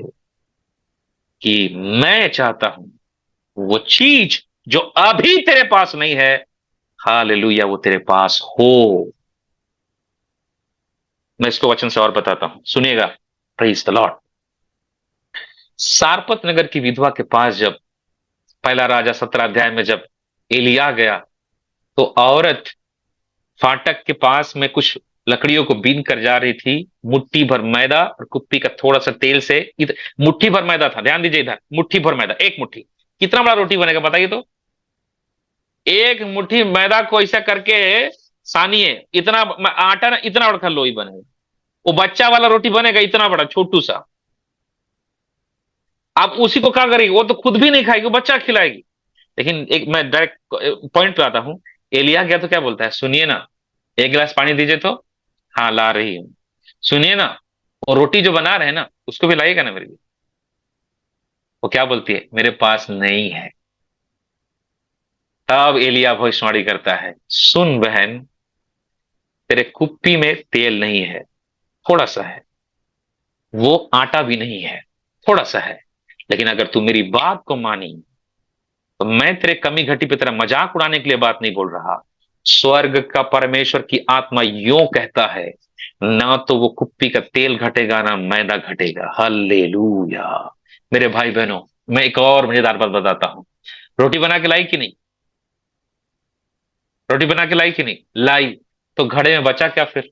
कि मैं चाहता हूं वो चीज जो अभी तेरे पास नहीं है, हालेलुया, वो तेरे पास हो। मैं इसको वचन से और बताता हूं, सुनिएगा। Praise the lord. सारपत नगर की विधवा के पास जब पहला राजा 17 अध्याय में जब एलिया गया, तो औरत फाटक के पास में कुछ लकड़ियों को बीन कर जा रही थी। मुट्ठी भर मैदा और कुप्पी का थोड़ा सा तेल से, मुट्ठी भर मैदा था, ध्यान दीजिए इधर, मुट्ठी भर मैदा, एक मुट्ठी। कितना बड़ा रोटी बनेगा बताइए तो? एक मुट्ठी मैदा को ऐसा करके सानिए, इतना आटा ना, इतना बड़ा लोई बनेगा। वो बच्चा वाला रोटी बनेगा इतना बड़ा, छोटू सा। आप उसी को क्या करेगी? वो तो खुद भी नहीं खाएगी, वो बच्चा खिलाएगी। लेकिन एक, मैं डायरेक्ट पॉइंट पे आता हूं। एलिया गया तो क्या बोलता है, सुनिए ना, एक गिलास पानी दीजिए तो। हाँ, ला रही हूं। सुनिए ना, वो रोटी जो बना रहे हैं ना, उसको भी लाइएगा ना मेरे लिए। वो क्या बोलती है, मेरे पास नहीं है। तब एलिया भविष्यवाणी करता है, सुन बहन, तेरे कुप्पी में तेल नहीं है, थोड़ा सा है। वो आटा भी नहीं है, थोड़ा सा है। लेकिन अगर तू मेरी बात को मानी, तो मैं तेरे कमी घटी पे तेरा मजाक उड़ाने के लिए बात नहीं बोल रहा। स्वर्ग का परमेश्वर की आत्मा यूं कहता है, ना तो वो कुप्पी का तेल घटेगा, ना मैदा घटेगा। हल्लेलूया। मेरे भाई बहनों, मैं एक और मजेदार बात बताता हूं। रोटी बना के लाई कि नहीं? रोटी बना के लाई कि नहीं? लाई। तो घड़े में बचा क्या फिर?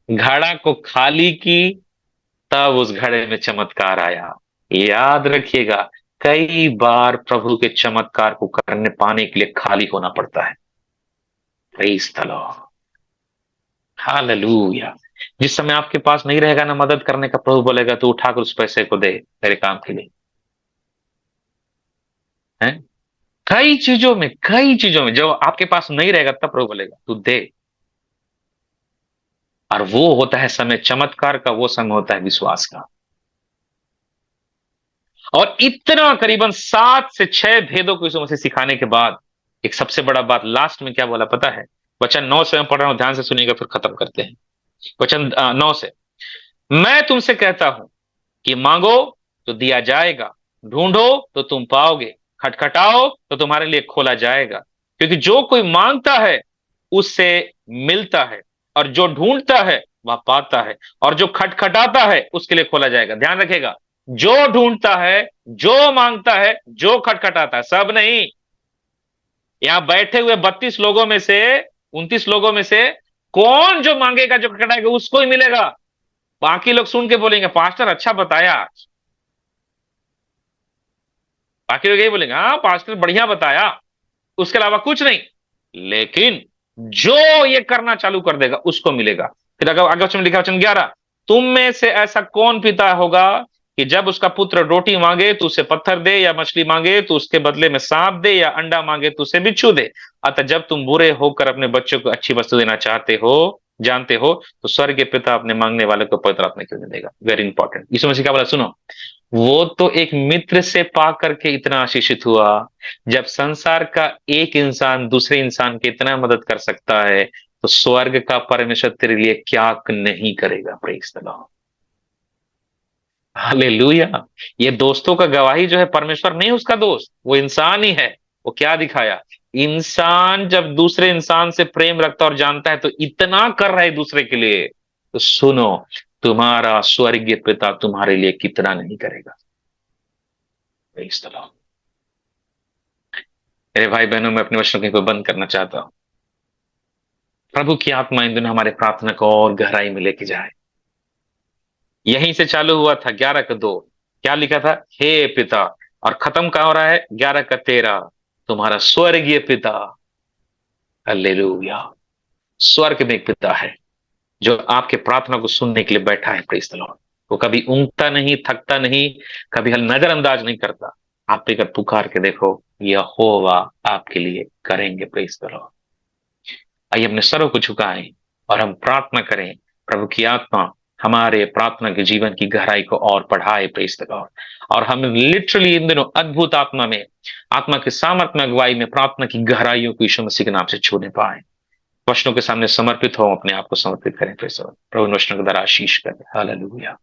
घड़ा को खाली की, तब उस घड़े में चमत्कार आया। याद रखिएगा, कई बार प्रभु के चमत्कार को करने पाने के लिए खाली होना पड़ता है। Praise the lord, hallelujah. जिस समय आपके पास नहीं रहेगा ना मदद करने का, प्रभु बोलेगा तू उठाकर उस पैसे को दे तेरे काम के लिए। है, कई चीजों में जब आपके पास नहीं रहेगा, तब प्रभु बोलेगा तू दे। और वो होता है समय चमत्कार का, वो समय होता है विश्वास का। और इतना करीबन 7 से 6 भेदों को यीशु मसीह सिखाने के बाद, एक सबसे बड़ा बात लास्ट में क्या बोला पता है? वचन 9 से मैं पढ़ रहा हूं, ध्यान से सुनिएगा, फिर खत्म करते हैं। वचन 9 से, मैं तुमसे कहता हूं कि मांगो तो दिया जाएगा, ढूंढो तो तुम पाओगे, खटखटाओ तो तुम्हारे लिए खोला जाएगा। क्योंकि जो कोई मांगता है उससे मिलता है, और जो ढूंढता है वह पाता है, और जो खटखटाता है उसके लिए खोला जाएगा। ध्यान रखेगा, जो ढूंढता है, जो मांगता है, जो खटखटाता है, सब नहीं। यहां बैठे हुए 32 लोगों में से, 29 लोगों में से कौन जो मांगेगा, जो खटखटाएगा, उसको ही मिलेगा। बाकी लोग सुन के बोलेंगे पास्टर अच्छा बताया। बाकी लोग यही बोलेंगे हाँ पास्टर बढ़िया बताया, उसके अलावा कुछ नहीं। लेकिन जो ये करना चालू कर देगा उसको मिलेगा। फिर अगर आगे वचन में लिखा, वचन 11, तुम में से ऐसा कौन पिता होगा कि जब उसका पुत्र रोटी मांगे तो उसे पत्थर दे, या मछली मांगे तो उसके बदले में सांप दे, या अंडा मांगे तो उसे बिच्छू दे? अतः जब तुम बुरे होकर अपने बच्चों को अच्छी वस्तु देना चाहते हो, जानते हो, तो स्वर्गीय पिता अपने मांगने वाले को पवित्र आत्मा क्यों नहीं देगा? Very important. यीशु मसीह का बोला, सुनो, वो तो एक मित्र से पा करके इतना आशीषित हुआ। जब संसार का एक इंसान दूसरे इंसान की इतना मदद कर सकता है, तो स्वर्ग का परमेश्वर तेरे लिए क्या नहीं करेगा? Praise the lord, hallelujah. ये दोस्तों का गवाही जो है, परमेश्वर नहीं उसका दोस्त, वो इंसान ही है। वो क्या दिखाया? इंसान जब दूसरे इंसान से प्रेम रखता और जानता है, तो इतना कर रहा है दूसरे के लिए, तो सुनो, तुम्हारा स्वर्गीय पिता तुम्हारे लिए कितना नहीं करेगा? Praise the Lord. मेरे भाई बहनों, मैं अपने वचनों को बंद करना चाहता हूं। प्रभु की आत्मा इन दिनों हमारे प्रार्थना को और गहराई में लेके जाए। यहीं से चालू हुआ था 11 का 2, क्या लिखा था? हे पिता, और खत्म कहां हो रहा है? 11 का 13, तुम्हारा स्वर्गीय पिता। हालेलुया। स्वर्ग में एक पिता है जो आपके प्रार्थना को सुनने के लिए बैठा है। Praise the Lord. वो कभी ऊंघता नहीं, थकता नहीं, कभी नजरअंदाज नहीं करता। आप एक पुकार के देखो, यहोवा आपके लिए करेंगे। Praise the Lord. आइए अपने सरों को झुकाएं और हम प्रार्थना करें, प्रभु की आत्मा हमारे प्रार्थना के जीवन की गहराई को और बढ़ाए। Praise the Lord. और हम लिटरली इन दिनों अद्भुत आत्मा में, आत्मा के सामर्थ्य में, अगुवाई में प्रार्थना की गहराइयों को यीशु मसीह के नाम से छूने पाए। वचनों के सामने समर्पित हो, अपने आप को समर्पित करें। Praise the Lord. प्रभु वचनों के द्वारा आशीष करें। हालेलुया।